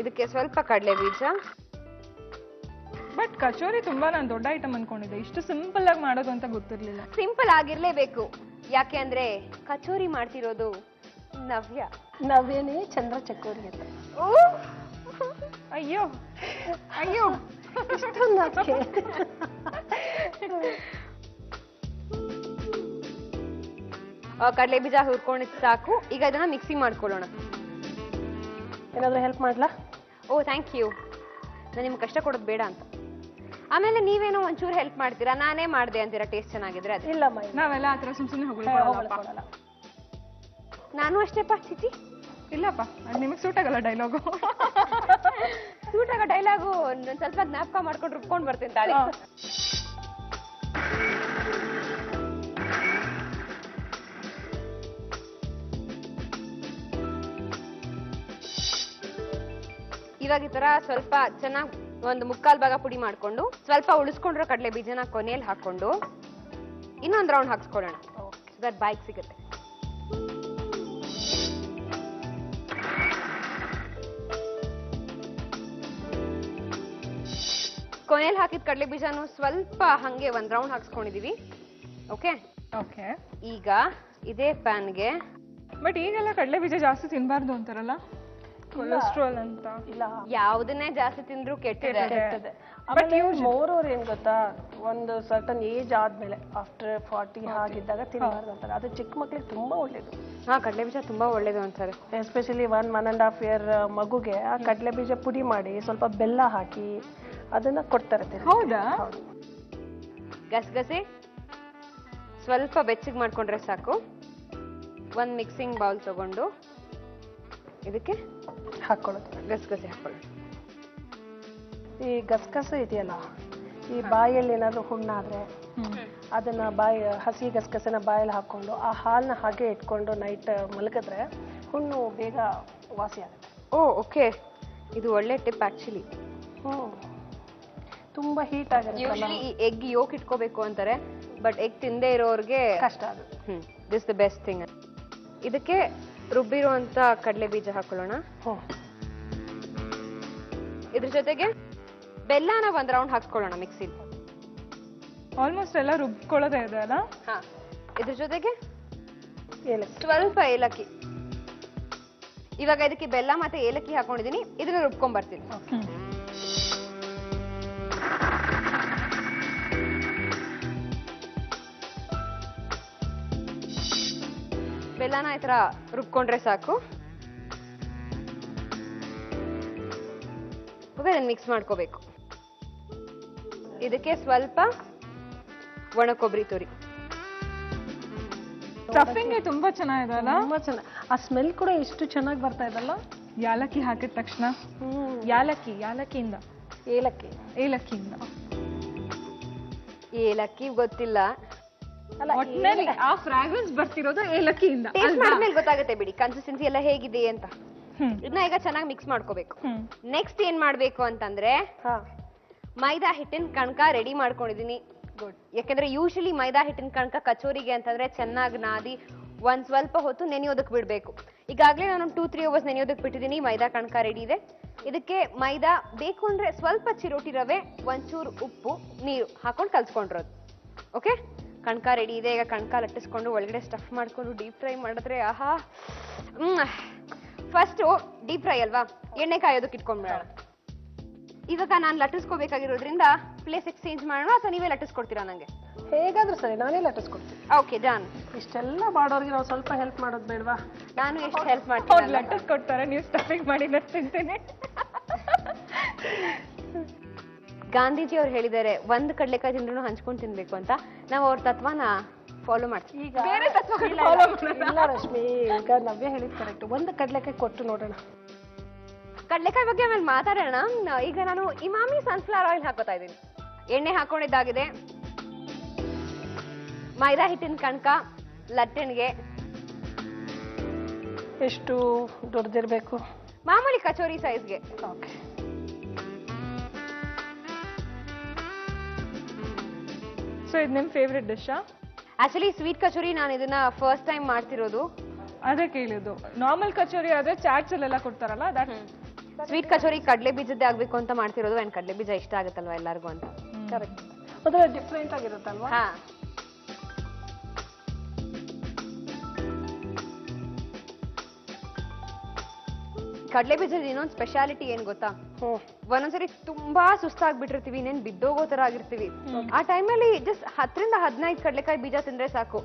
ಇದಕ್ಕೆ ಸ್ವಲ್ಪ ಕಡಲೆ ಬೀಜ. ಬಟ್ ಕಚೋರಿ ತುಂಬಾ ನಾನು ದೊಡ್ಡ ಐಟಮ್ ಅನ್ಕೊಂಡಿದ್ದೆ, ಇಷ್ಟು ಸಿಂಪಲ್ ಆಗಿ ಮಾಡೋದು ಅಂತ ಗೊತ್ತಿರ್ಲಿಲ್ಲ. ಸಿಂಪಲ್ ಆಗಿರ್ಲೇಬೇಕು, ಯಾಕೆ ಅಂದ್ರೆ ಕಚೋರಿ ಮಾಡ್ತಿರೋದು ನವ್ಯ. ನವ್ಯನೇ ಚಂದ್ರ ಚಕೋರಿ ಅಂತ. ಅಯ್ಯೋ ಅಯ್ಯೋ, ಇಷ್ಟೊಂದು ಅದಕ್ಕೆ. ಕಡಲೆ ಬೀಜ ಹುರ್ಕೊಂಡಿದ್ದು ಸಾಕು. ಈಗ ಇದನ್ನ ಮಿಕ್ಸಿ ಮಾಡ್ಕೊಳ್ಳೋಣ. ಏನಾದರೂ ಹೆಲ್ಪ್ ಮಾಡ್ಲಾ? ಓ ಥ್ಯಾಂಕ್ ಯು. ನಾನು ನಿಮ್ಗೆ ಕಷ್ಟ ಕೊಡೋದು ಬೇಡ ಅಂತ. ಆಮೇಲೆ ನೀವೇನೋ ಒಂಚೂರು ಹೆಲ್ಪ್ ಮಾಡ್ತೀರಾ, ನಾನೇ ಮಾಡಿದೆ ಅಂತೀರಾ ಟೇಸ್ಟ್ ಚೆನ್ನಾಗಿದ್ರೆ. ಅದು ಇಲ್ಲಮ್ಮ, ನಾವೆಲ್ಲ ಆ ಥರ ಸುಮ್ಮನೆ ಹೊಗಳ್ಕೊಳ್ಳಲ್ಲ. ನಾನು ಅಷ್ಟೇಪ್ಪ. ಚಿಚಿ ಇಲ್ಲಪ್ಪ, ಅದು ನಿಮಗೆ ಸೂಟ್ ಆಗಲ್ಲ ಡೈಲಾಗು. ಸೂಟ್ ಆಗೋ ಡೈಲಾಗು ಸ್ವಲ್ಪ ಜ್ಞಾಪಕ ಮಾಡ್ಕೊಂಡು ರುಬ್ಕೊಂಡು ಬರ್ತೀನಿ ತಾಳಿ. ಇವಾಗ ಈ ತರ ಸ್ವಲ್ಪ ಚೆನ್ನಾಗಿ ಒಂದು 3/4 ಭಾಗ ಪುಡಿ ಮಾಡ್ಕೊಂಡು ಸ್ವಲ್ಪ ಉಳಿಸ್ಕೊಂಡಿರೋ ಕಡಲೆ ಬೀಜನ ಕೊನೆಯಲ್ಲಿ ಹಾಕೊಂಡು ಇನ್ನೊಂದು ರೌಂಡ್ ಹಾಕ್ಸ್ಕೊಳ್ಳೋಣ. ದಟ್ ಬೈಕ್ ಸಿಗುತ್ತೆ. ಕೊನೆಯಲ್ಲಿ ಹಾಕಿದ ಕಡಲೆ ಬೀಜನು ಸ್ವಲ್ಪ ಹಂಗೆ ಒಂದ್ ರೌಂಡ್ ಹಾಕ್ಸ್ಕೊಂಡಿದೀವಿ. Okay okay. ಈಗ ಇದೇ ಪ್ಯಾನ್ಗೆ. ಬಟ್ ಈಗೆಲ್ಲ ಕಡಲೆ ಬೀಜ ಜಾಸ್ತಿ ತಿನ್ಬಾರ್ದು ಅಂತಾರಲ್ಲ, ಕೊಲೆಸ್ಟ್ರಾಲ್ ಅಂತ. ಇಲ್ಲ, ಯಾವುದನ್ನೇ ಜಾಸ್ತಿ ತಿಂದ್ರು ಕೆಟ್ಟಿದೆ. ಬಟ್ ಮೋರೋರ್ ಏನ್ ಗೊತ್ತಾ, ಒಂದು ಸರ್ಟನ್ ಏಜ್ ಆದ್ಮೇಲೆ ಆಫ್ಟರ್ 40 ಹಾಗಿದ್ದಾಗ ತಿನ್ನಬಾರ್ದು ಅಂತಾರೆ. ಅದು ಚಿಕ್ಕ ಮಕ್ಳಿಗೆ ತುಂಬಾ ಒಳ್ಳೇದು. ಹಾ, ಕಡಲೆ ಬೀಜ ತುಂಬಾ ಒಳ್ಳೇದು ಅಂತಾರೆ. ಎಸ್ಪೆಷಲಿ 1.5 ಇಯರ್ ಮಗುಗೆ ಆ ಕಡಲೆ ಬೀಜ ಪುಡಿ ಮಾಡಿ ಸ್ವಲ್ಪ ಬೆಲ್ಲ ಹಾಕಿ ಅದನ್ನ ಕೊಡ್ತಾರೆ. ಹೌದಾ? ಗಸಗಸೆ ಸ್ವಲ್ಪ ಬೆಚ್ಚಗೆ ಮಾಡ್ಕೊಂಡ್ರೆ ಸಾಕು. ಒಂದ್ ಮಿಕ್ಸಿಂಗ್ ಬೌಲ್ ತಗೊಂಡು ಇದಕ್ಕೆ ಹಾಕೊಳ್ಳೋದು. ಗಸಗಸೆ ಹಾಕೊಳ್ಳೋಣ. ಈ ಗಸಗಸೆ ಇದೆಯಲ್ಲ, ಈ ಬಾಯಲ್ಲಿ ಏನಾದ್ರು ಹುಣ್ಣಾದ್ರೆ ಅದನ್ನ ಹಸಿ ಗಸಗಸೆನ ಬಾಯಲ್ಲಿ ಹಾಕೊಂಡು ಆ ಹಾಲನ್ನ ಹಾಗೆ ಇಟ್ಕೊಂಡು ನೈಟ್ ಮಲಗಿದ್ರೆ ಹುಣ್ಣು ಬೇಗ ವಾಸಿ ಆಗುತ್ತೆ. ಓ ಓಕೆ, ಇದು ಒಳ್ಳೆ ಟಿಪ್ ಆಕ್ಚುಲಿ. ತುಂಬಾ ಹೀಟ್ ಆಗಿರುತ್ತೆ. ಯೂಶಲಿ ಈ ಎಗ್ ಯೋಕ್ ಇಟ್ಕೋಬೇಕು ಅಂತಾರೆ, ಬಟ್ ಎಗ್ ತಿಂದೇ ಇರೋರ್ಗೆ ಕಷ್ಟ ಆಗುತ್ತೆ. This the best thing. ಇದಕ್ಕೆ ರುಬ್ಬಿರುವಂತ ಕಡಲೆ ಬೀಜ ಹಾಕೊಳ್ಳೋಣ. ಇದ್ರ ಜೊತೆಗೆ ಬೆಲ್ಲನ ಒಂದ್ ರೌಂಡ್ ಹಾಕ್ಸ್ಕೊಳ್ಳೋಣ ಮಿಕ್ಸಿ. ಆಲ್ಮೋಸ್ಟ್ ಎಲ್ಲ ರುಬ್ಕೊಳ್ಳೋದೇ ಇದೆ ಅಲ್ಲ? ಹಾ, ಇದ್ರ ಜೊತೆಗೆ ಏಲಕ್ಕಿ, ಸ್ವಲ್ಪ ಏಲಕ್ಕಿ. ಇವಾಗ ಇದಕ್ಕೆ ಬೆಲ್ಲ ಮತ್ತೆ ಏಲಕ್ಕಿ ಹಾಕೊಂಡಿದೀನಿ, ಇದನ್ನ ರುಬ್ಕೊಂಡ್ ಬರ್ತೀನಿ. ಬೆಲ್ಲನ ಈ ತರ ರುಬ್ಕೊಂಡ್ರೆ ಸಾಕು. ಇದನ್ನ ಮಿಕ್ಸ್ ಮಾಡ್ಕೋಬೇಕು. ಇದಕ್ಕೆ ಸ್ವಲ್ಪ ಒಣ ಕೊಬ್ಬರಿ ತುರಿ. ಸ್ಟಫಿಂಗ್ ತುಂಬಾ ಚೆನ್ನಾಗಿದೆ ಅಲ್ಲ? ತುಂಬಾ ಚೆನ್ನಾಗಿ. ಆ ಸ್ಮೆಲ್ ಕೂಡ ಎಷ್ಟು ಚೆನ್ನಾಗಿ ಬರ್ತಾ ಇದಲ್ಲ. ಯಾಲಕ್ಕಿ ಹಾಕಿದ ತಕ್ಷಣ. ಯಾಲಕ್ಕಿಯಿಂದ ಏಲಕ್ಕಿಯಿಂದ ಏಲಕ್ಕಿ ಗೊತ್ತಿಲ್ಲ, ಒಟ್ಟಿನಲ್ಲಿ ಆ ಫ್ರಾಗ್ರೆನ್ಸ್ ಬರ್ತಿರೋದು ಏಲಕ್ಕಿಯಿಂದ. ಟೇಸ್ಟ್ ಮಾಡಿದ್ಮೇಲೆ ಗೊತ್ತಾಗುತ್ತೆ ಬಿಡಿ ಕನ್ಸಿಸ್ಟೆನ್ಸಿ ಎಲ್ಲ ಹೇಗಿದೆ ಅಂತ. ಇದನ್ನ ಈಗ ಚೆನ್ನಾಗಿ ಮಿಕ್ಸ್ ಮಾಡ್ಕೋಬೇಕು. ನೆಕ್ಸ್ಟ್ ಏನ್ ಮಾಡ್ಬೇಕು ಅಂತಂದ್ರೆ, ಮೈದಾ ಹಿಟ್ಟಿನ ಕಣಕ ರೆಡಿ ಮಾಡ್ಕೊಂಡಿದೀನಿ. ಗುಡ್. ಯಾಕಂದ್ರೆ ಯೂಶಲಿ ಮೈದಾ ಹಿಟ್ಟಿನ ಕಣಕ ಕಚೋರಿಗೆ ಅಂತಂದ್ರೆ ಚೆನ್ನಾಗಿ ನಾದಿ ಒಂದ್ ಸ್ವಲ್ಪ ಹೊತ್ತು ನೆನೆಯೋದಕ್ಕೆ ಬಿಡ್ಬೇಕು. ಈಗಾಗಲೇ ನಾನು 2-3 ಅವರ್ಸ್ ನೆನೆಯೋದಕ್ಕೆ ಬಿಟ್ಟಿದ್ದೀನಿ. ಮೈದಾ ಕಣಕ ರೆಡಿ ಇದೆ. ಇದಕ್ಕೆ ಮೈದಾ ಬೇಕು ಅಂದ್ರೆ ಸ್ವಲ್ಪ ಚಿರೋಟಿ ರವೆ, ಒಂಚೂರು ಉಪ್ಪು, ನೀರು ಹಾಕೊಂಡು ಕಲ್ಸ್ಕೊಂಡಿರೋದು. ಓಕೆ, ಕಣಕ ರೆಡಿ ಇದೆ. ಈಗ ಕಣಕ ಲಟ್ಟಿಸ್ಕೊಂಡು ಒಳಗಡೆ ಸ್ಟಫ್ ಮಾಡ್ಕೊಂಡು ಡೀಪ್ ಫ್ರೈ ಮಾಡಿದ್ರೆ ಆಹಾ. ಫಸ್ಟ್ ಡೀಪ್ ಫ್ರೈ ಅಲ್ವಾ, ಎಣ್ಣೆ ಕಾಯೋದಕ್ಕೆ ಇಟ್ಕೊಂಡ್ಬಿಡೋಣ. ಇವಾಗ ನಾನು ಲಟ್ಟಿಸ್ಕೋಬೇಕಾಗಿರೋದ್ರಿಂದ ಪ್ಲೇಸ್ ಎಕ್ಸ್ಚೇಂಜ್ ಮಾಡೋಣ, ಅಥವಾ ನೀವೇ ಲಟ್ಟಿಸ್ಕೊಡ್ತೀರಾ ನಂಗೆ? ಹೇಗಾದ್ರೂ ಸರಿ, ನಾನೇ ಲಟ್ಟಿಸ್ಕೊಡ್ತೀನಿ. Okay done. ಇಷ್ಟೆಲ್ಲ ಮಾಡೋರಿಗೆ ನಾವು ಸ್ವಲ್ಪ ಹೆಲ್ಪ್ ಮಾಡೋದು ಬೇಡವಾ? ನಾನು ಎಷ್ಟು ಹೆಲ್ಪ್ ಅವ್ರು ಮಾಡ್ತೀನಿ. ಲಟ್ಟಿಸ್ಕೊಡ್ತಾರೆ, ನೀವು ಸ್ಟಫಿಂಗ್ ಮಾಡಿ ತಿಂತೀನಿ. ಗಾಂಧೀಜಿ ಅವ್ರು ಹೇಳಿದ್ದಾರೆ ಒಂದ್ ಕಡ್ಲೆಕಾಯಿ ತಿಂದ್ರು ಹಂಚ್ಕೊಂಡು ತಿನ್ಬೇಕು ಅಂತ. ನಾವು ಅವ್ರ ತತ್ವನ ಫಾಲೋ ಮಾಡ್ತೀವಿ. ಈಗ ಬೇರೆ ತತ್ವಗಳು ಇಲ್ಲ, follow ಇಲ್ಲ ರಶ್ಮಿ, ಈಗ ನವ್ಯ ಹೇಳಿದ್ ಕರೆಕ್ಟ್. ಒಂದು ಕಡ್ಲೆಕಾಯಿ ಕೊಟ್ಟು ನೋಡೋಣ. ಕಡ್ಲೆಕಾಯಿ ಬಗ್ಗೆ ಆಮೇಲೆ ಮಾತಾಡೋಣ. ಈಗ ನಾನು ಇಮಾಮಿ ಸನ್ಫ್ಲವರ್ ಆಯಿಲ್ ಹಾಕೋತಾ ಇದ್ದೀನಿ. ಎಣ್ಣೆ ಹಾಕೊಂಡಿದ್ದಾಗಿದೆ. ಮೈದಾ ಹಿಟ್ಟಿನ ಕಣಕ ಲಟ್ಟಣಿಗೆ ಎಷ್ಟು ದೊಡ್ಡದಿರ್ಬೇಕು? ಮಾಮೂಲಿ ಕಚೋರಿ ಸೈಜ್ಗೆ. ಓಕೆ. ಸೊ ಇದು ನಿಮ್ ಫೇವ್ರೆಟ್ ಡಿಶಾ? ಆಕ್ಚುಲಿ ಸ್ವೀಟ್ ಕಚೋರಿ ನಾನು ಇದನ್ನ ಫಸ್ಟ್ ಟೈಮ್ ಮಾಡ್ತಿರೋದು. ಅದೇ ಕೇಳಿದ್ದು. ನಾರ್ಮಲ್ ಕಚೋರಿ ಆದ್ರೆ ಚಾಟ್ಸ್ ಅಲ್ಲೆಲ್ಲ ಕೊಡ್ತಾರಲ್ಲ, ದಟ್ ಸ್ವೀಟ್ ಕಚೋರಿ ಕಡಲೆ ಬೀಜದ್ದೇ ಆಗ್ಬೇಕು ಅಂತ ಮಾಡ್ತಿರೋದು. ಅಂಡ್ ಕಡಲೆ ಬೀಜ ಇಷ್ಟ ಆಗುತ್ತಲ್ವಾ ಎಲ್ಲರಿಗೂ ಅಂತ. ಕರೆಕ್ಟ್. ಅಂದ್ರೆ ಡಿಫ್ರೆಂಟ್ ಆಗಿರುತ್ತಲ್ವಾ? ಹಾ, ಕಡಲೆ ಬೀಜದ ಇನ್ನೊಂದು ಸ್ಪೆಷಾಲಿಟಿ ಏನ್ ಗೊತ್ತಾ? ಒಂದೊಂದ್ಸರಿ ತುಂಬಾ ಸುಸ್ತಾಗ್ಬಿಟ್ಟಿರ್ತೀವಿ, ಇನ್ನೇನ್ ಬಿದ್ದೋಗೋ ತರ ಆಗಿರ್ತೀವಿ. ಆ ಟೈಮಲ್ಲಿ ಜಸ್ಟ್ 10-15 ಕಡಲೆಕಾಯಿ ಬೀಜ ತಿಂದ್ರೆ ಸಾಕು.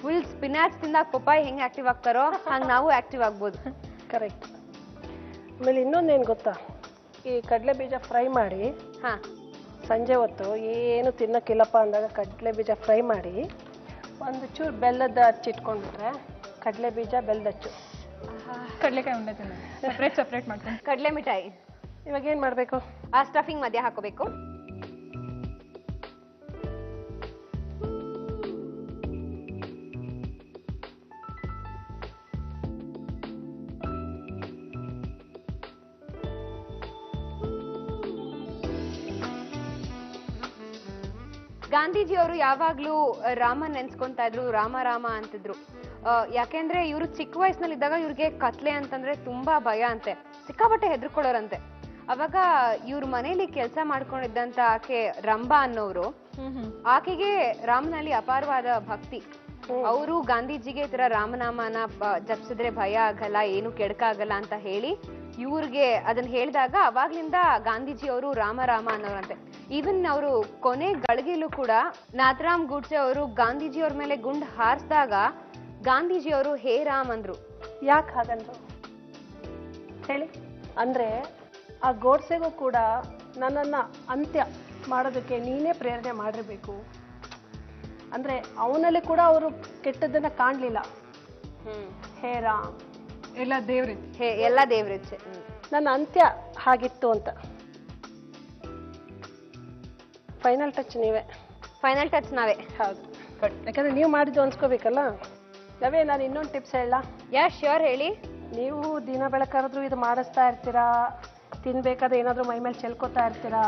ಫುಲ್ ಸ್ಪಿನಾಚ್ ತಿಂದಾಗ ಪಪ್ಪಾಯಿ ಹೆಂಗ್ ಆಕ್ಟಿವ್ ಆಗ್ತಾರೋ ಹಂಗ್ ನಾವು ಆಕ್ಟಿವ್ ಆಗ್ಬೋದು. ಕರೆಕ್ಟ್. ಆಮೇಲೆ ಇನ್ನೊಂದೇನು ಗೊತ್ತಾ, ಈ ಕಡಲೆ ಬೀಜ ಫ್ರೈ ಮಾಡಿ ಹಾ, ಸಂಜೆ ಹೊತ್ತು ಏನು ತಿನ್ನಕ್ಕಿಲ್ಲಪ್ಪ ಅಂದಾಗ ಕಡಲೆ ಬೀಜ ಫ್ರೈ ಮಾಡಿ ಒಂದು ಚೂರು ಬೆಲ್ಲದ ಹಚ್ಚಿಟ್ಕೊಂಡ್ಬಿಟ್ರೆ, ಕಡಲೆ ಬೀಜ ಬೆಲ್ಲದ ಹಚ್ಚು, ಕಡ್ಲೆಕಾಯಿ ಉಂಡೆ ತಿನ್ನೋದು ಸಪ್ರೇಟ್ ಮಾಡ್ಕೊಂಡು. ಕಡಲೆ ಮಿಠಾಯಿ. ಇವಾಗ ಏನು ಮಾಡಬೇಕು? ಆ ಸ್ಟಫಿಂಗ್ ಮಧ್ಯ ಹಾಕೋಬೇಕು. ಗಾಂಧೀಜಿ ಅವರು ಯಾವಾಗ್ಲೂ ರಾಮನ್ ನೆನ್ಸ್ಕೊಂತಾ ಇದ್ರು, ರಾಮ ರಾಮ ಅಂತಿದ್ರು. ಯಾಕೆಂದ್ರೆ ಇವರು ಚಿಕ್ಕ ವಯಸ್ಸಿನಲ್ಲಿ ಇದ್ದಾಗ ಇವ್ರಿಗೆ ಕತ್ಲೆ ಅಂತಂದ್ರೆ ತುಂಬಾ ಭಯ ಅಂತೆ, ಸಿಕ್ಕಾಪಟ್ಟೆ ಹೆದರ್ಕೊಳ್ಳೋರಂತೆ. ಅವಾಗ ಇವ್ರ ಮನೇಲಿ ಕೆಲಸ ಮಾಡ್ಕೊಂಡಿದ್ದಂತ ಆಕೆ ರಂಭಾ ಅನ್ನೋರು, ಆಕೆಗೆ ರಾಮನಲ್ಲಿ ಅಪಾರವಾದ ಭಕ್ತಿ. ಅವರು ಗಾಂಧೀಜಿಗೆ ಈ ತರ ರಾಮನಾಮನ ಜಪಿಸಿದ್ರೆ ಭಯ ಆಗಲ್ಲ, ಏನು ಕೆಡಕಾಗಲ್ಲ ಅಂತ ಹೇಳಿ ಇವ್ರಿಗೆ ಅದನ್ನ ಹೇಳಿದಾಗ ಅವಾಗ್ಲಿಂದ ಗಾಂಧೀಜಿ ಅವರು ರಾಮ ರಾಮ ಅನ್ನೋರಂತೆ. ಈವನ್ ಅವರು ಕೊನೆ ಗಳಿಗೆಲೂ ಕೂಡ ನಾಥರಾಮ್ ಗೂಡ್ಸೆ ಅವರು ಗಾಂಧೀಜಿ ಅವ್ರ ಮೇಲೆ ಗುಂಡ್ ಹಾರಿಸಿದಾಗ ಗಾಂಧೀಜಿ ಅವರು ಹೇ ರಾಮ್ ಅಂದ್ರು. ಯಾಕೆ ಹಾಗಂದ್ರು ಹೇಳಿ? ಅಂದ್ರೆ ಆ ಗೋಡ್ಸೆಗೂ ಕೂಡ ನನ್ನನ್ನ ಅಂತ್ಯ ಮಾಡೋದಕ್ಕೆ ನೀನೇ ಪ್ರೇರಣೆ ಮಾಡಿರ್ಬೇಕು. ಅಂದ್ರೆ ಅವನಲ್ಲಿ ಕೂಡ ಅವರು ಕೆಟ್ಟದನ್ನ ಕಾಣ್ಲಿಲ್ಲ. ಹೇ ರಾಮ್, ಎಲ್ಲ ದೇವ್ರಿ, ಎಲ್ಲ ದೇವ್ರಿಚ್ಛೆ, ನನ್ನ ಅಂತ್ಯ ಹಾಗಿತ್ತು ಅಂತ. ಫೈನಲ್ ಟಚ್ ನೀವೇ. ಫೈನಲ್ ಟಚ್ ನಾವೇ. ಹೌದು, ಯಾಕಂದ್ರೆ ನೀವು ಮಾಡಿದ್ದು ಅನ್ಸ್ಕೋಬೇಕಲ್ಲ. ನಾವೇ ನಾನು ಇನ್ನೊಂದು ಟಿಪ್ಸ್ ಹೇಳ. ಯಾ ಶ್ಯೂರ್, ಹೇಳಿ. ನೀವು ದಿನ ಬೆಳಕಾದ್ರೂ ಇದು ಮಾಡಿಸ್ತಾ ಇರ್ತೀರಾ, ತಿನ್ಬೇಕಾದ್ರೆ ಏನಾದ್ರು ಮೈ ಮೇಲೆ ಚೆಲ್ಕೋತಾ ಇರ್ತೀರಾ,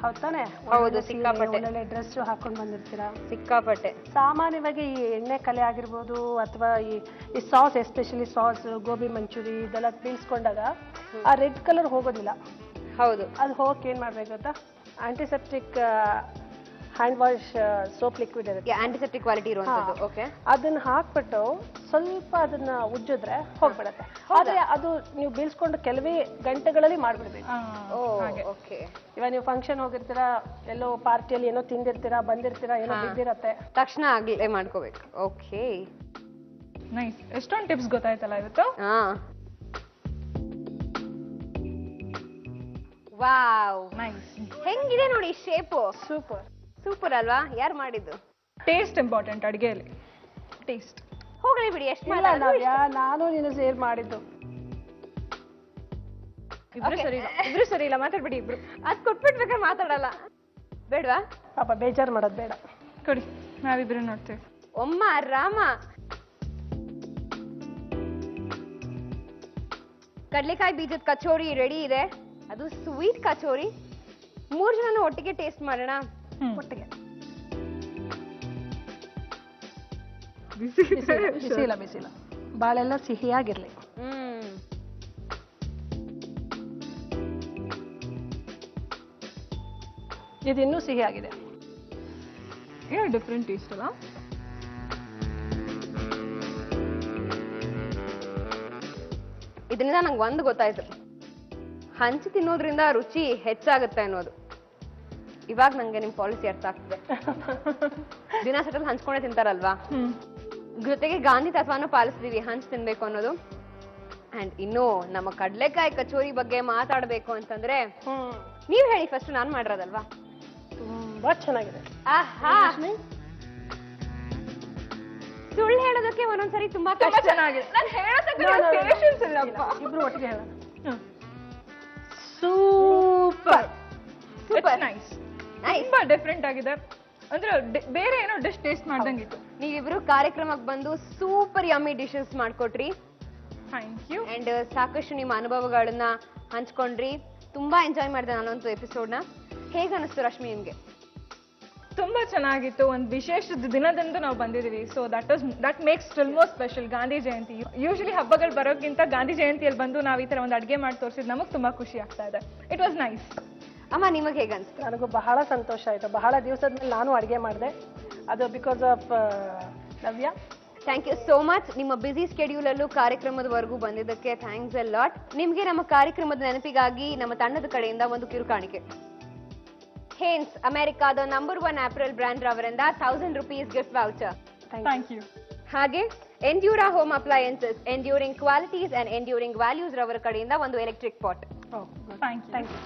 ಹೌದ್ ತಾನೆ? ಹೌದು, ಸಿಕ್ಕಾಪಟ್ಟೆ. ಒಳ್ಳೊಳ್ಳೆ ಡ್ರೆಸ್ ಹಾಕೊಂಡ್ ಬಂದಿರ್ತೀರಾ, ಸಿಕ್ಕಾಪಟ್ಟೆ. ಸಾಮಾನ್ಯವಾಗಿ ಈ ಎಣ್ಣೆ ಕಲೆ ಆಗಿರ್ಬೋದು ಅಥವಾ ಈ sauce, especially sauce, gobi manchuri ಇದೆಲ್ಲ ಬೀಳ್ಸ್ಕೊಂಡಾಗ ಆ ರೆಡ್ ಕಲರ್ ಹೋಗೋದಿಲ್ಲ. ಹೌದು, ಅದು ಹೋಗಕ್ಕೆ ಏನ್ ಮಾಡ್ಬೇಕು ಗೊತ್ತಾ? Antiseptic hand wash soap liquid ಇರುತ್ತೆ, ಆಂಟಿಸೆಪ್ಟಿಕ್ ಕ್ವಾಲಿಟಿ ಇರುವಂತದ್ದು. ಓಕೆ, ಅದನ್ನ ಹಾಕ್ಬಿಟ್ಟು ಸ್ವಲ್ಪ ಅದನ್ನ ಉಜ್ಜಿದ್ರೆ ಹೋಗ್ಬಿಡತ್ತೆ. ಆದ್ರೆ ಅದು ನೀವು ಬೀಳ್ಸ್ಕೊಂಡು ಕೆಲವೇ ಗಂಟೆಗಳಲ್ಲಿ ಮಾಡ್ಬಿಡ್ಬೇಕು. ಓಕೆ. ಇವಾಗ ನೀವು ಫಂಕ್ಷನ್ ಹೋಗಿರ್ತೀರಾ, ಎಲ್ಲೋ ಪಾರ್ಟಿಯಲ್ಲಿ ಏನೋ ತಿಂದಿರ್ತೀರಾ, ಬಂದಿರ್ತೀರಾ, ಏನೋ ಬಿದ್ದಿರತ್ತೆ, ತಕ್ಷಣ ಆಗ್ಲೇ ಮಾಡ್ಕೋಬೇಕು. Okay, nice. ಎಷ್ಟೊಂದು ಟಿಪ್ಸ್ ಗೊತ್ತಾಯ್ತಲ್ಲ ಇವತ್ತು. ಹಾ, ವಾವ್, ನೈಸ್. ಹೆಂಗಿದೆ ನೋಡಿ ಶೇಪು. ಸೂಪರ್. ಸೂಪರ್ ಅಲ್ವಾ? ಯಾರು ಮಾಡಿದ್ದು? ಟೇಸ್ಟ್ ಇಂಪಾರ್ಟೆಂಟ್ ಅಡಿಗೆಯಲ್ಲಿ. ಟೇಸ್ಟ್ ಹೋಗ್ಲಿ ಬಿಡಿ, ಎಷ್ಟು ಇಲ್ಲ ನವ್ಯ, ನಾನು ನೀನು ಸೇರ್ ಮಾಡಿದ್ದು. ಇಬ್ರು ಸರಿ ಇಲ್ಲ, ಮಾತಾಡ್ಬಿಡಿ ಇಬ್ರು. ಅದ್ ಕೊಟ್ಬಿಟ್ಬೇಕಾದ್ರೆ ಮಾತಾಡಲ್ಲ ಬೇಡ್ವಾ? ಪಾಪ ಬೇಜಾರು ಮಾಡೋದು ಬೇಡ, ಕೊಡಿ, ನಾವಿಬ್ರು ನೋಡ್ತೇವೆ. ಒಮ್ಮ ರಾಮ. ಕಡ್ಲೆಕಾಯಿ ಬೀಜದ ಕಚೋರಿ ರೆಡಿ ಇದೆ. ಅದು ಸ್ವೀಟ್ ಕಚೋರಿ. 3 ಜನ ಒಟ್ಟಿಗೆ ಟೇಸ್ಟ್ ಮಾಡೋಣ. ಒಟ್ಟಿಗೆ. ಬಿಸಿಲ್ಲ ಬಿಸಿಲ್ಲ, ಬಾಳೆಲ್ಲ ಸಿಹಿಯಾಗಿರ್ಲಿ. ಇದು ಇನ್ನೂ ಸಿಹಿಯಾಗಿದೆ. ಏನೋ ಡಿಫ್ರೆಂಟ್ ಟೇಸ್ಟ್ ಅಲ್ಲ? ಇದರಿಂದ ನಂಗೆ ಒಂದು ಗೊತ್ತಾಯ್ತು, ಹಂಚಿ ತಿನ್ನೋದ್ರಿಂದ ರುಚಿ ಹೆಚ್ಚಾಗುತ್ತೆ ಅನ್ನೋದು. ಇವಾಗ ನಂಗೆ ನಿಮ್ ಪಾಲಿಸಿ ಅರ್ಥ ಆಗ್ತದೆ. ದಿನ ಸಟಲ್ ಹಂಚ್ಕೊಂಡೆ ತಿಂತಾರಲ್ವಾ, ಜೊತೆಗೆ ಗಾಂಧಿ ತತ್ವನೂ ಪಾಲಿಸ್ತೀವಿ, ಹಂಚ್ ತಿನ್ಬೇಕು ಅನ್ನೋದು. ಅಂಡ್ ಇನ್ನು ನಮ್ಮ ಕಡ್ಲೆಕಾಯಿ ಕಚೋರಿ ಬಗ್ಗೆ ಮಾತಾಡ್ಬೇಕು ಅಂತಂದ್ರೆ ಹ್ಮ್ ನೀವ್ ಹೇಳಿ ಫಸ್ಟ್ ನಾನ್ ಮಾಡಿರೋದಲ್ವಾ. ತುಂಬಾ ಚೆನ್ನಾಗಿದೆ. ಆಹಾ, ಸುಳ್ಳು ಹೇಳೋದಕ್ಕೆ ಒಂದೊಂದ್ಸರಿ ತುಂಬಾ ಕಷ್ಟ. ಚೆನ್ನಾಗಿದೆ. ನಾನು ಹೇಳೋದಕ್ಕೆ ಪೇಷನ್ಸ್ ಇಲ್ಲಪ್ಪ. ಇಬ್ರು ಒಟ್ಟಿಗೆ ಹೇಳೋಣ. Super it's nice. ತುಂಬಾ ಡಿಫ್ರೆಂಟ್ ಆಗಿದೆ. ಅಂದ್ರೆ ಬೇರೆ ಏನೋ ಡಿಶ್ ಟೇಸ್ಟ್ ಮಾಡ್ದಂಗಿತ್ತು. ನೀವಿಬ್ರು ಕಾರ್ಯಕ್ರಮಕ್ಕೆ ಬಂದು ಸೂಪರ್ ಯಮ್ಮಿ ಡಿಶಸ್ ಮಾಡ್ಕೊಟ್ರಿ. Thank you. ಅಂಡ್ ಸಾಕಷ್ಟು ನಿಮ್ಮ ಅನುಭವಗಳನ್ನ ಹಂಚ್ಕೊಂಡ್ರಿ. ತುಂಬಾ ಎಂಜಾಯ್ ಮಾಡಿದೆ ನಾನಂತೂ ಎಪಿಸೋಡ್ನ. ಹೇಗೆ ಅನಿಸ್ತು ರಶ್ಮಿ ನಿಮ್ಗೆ? ತುಂಬಾ ಚೆನ್ನಾಗಿತ್ತು. ಒಂದು ವಿಶೇಷ ದಿನದಂದು ನಾವು ಬಂದಿದ್ದೀವಿ. So that makes still more special Gandhi Jayanti. Usually ಹಬ್ಬಗಳು ಬರೋಕ್ಕಿಂತ ಗಾಂಧಿ ಜಯಂತಿಯಲ್ಲಿ ಬಂದು ನಾವು ಈ ತರ ಒಂದು ಅಡುಗೆ ಮಾಡಿ ತೋರಿಸಿದ್ ನಮಗೆ ತುಂಬಾ ಖುಷಿ ಆಗ್ತಾ ಇದೆ. It was nice. ಅಮ್ಮ ನಿಮಗೆ ಹೇಗೆ ಅನ್ಸ್ತು? ನನಗೂ ಬಹಳ ಸಂತೋಷ ಆಯಿತು. ಬಹಳ ದಿವಸದ ಮೇಲೆ ನಾನು ಅಡುಗೆ ಮಾಡಿದೆ, ಅದು because of Navya. Thank you so much. ನಿಮ್ಮ ಬ್ಯುಸಿ ಸ್ಕೆಡ್ಯೂಲ್ ಅಲ್ಲೂ ಕಾರ್ಯಕ್ರಮದವರೆಗೂ ಬಂದಿದ್ದಕ್ಕೆ ಥ್ಯಾಂಕ್ಸ್ ಅ ಲಾಟ್. ನಿಮ್ಗೆ ನಮ್ಮ ಕಾರ್ಯಕ್ರಮದ ನೆನಪಿಗಾಗಿ ನಮ್ಮ ತಂಡದ ಕಡೆಯಿಂದ ಒಂದು ಕಿರುಕಾಣಿಕೆ. ಹೇನ್ಸ್ ಅಮೆರಿಕಾದ ನಂಬರ್ 1 ಆಪರಲ್ ಬ್ರ್ಯಾಂಡ್ ರವರಿಂದ 1000 rupees gift voucher. Thank you. ಹಾಗೆ Endura home appliances, enduring qualities and enduring values ರವರ ಕಡೆಯಿಂದ ಒಂದು ಎಲೆಕ್ಟ್ರಿಕ್ ಪಾಟ್. Thank you.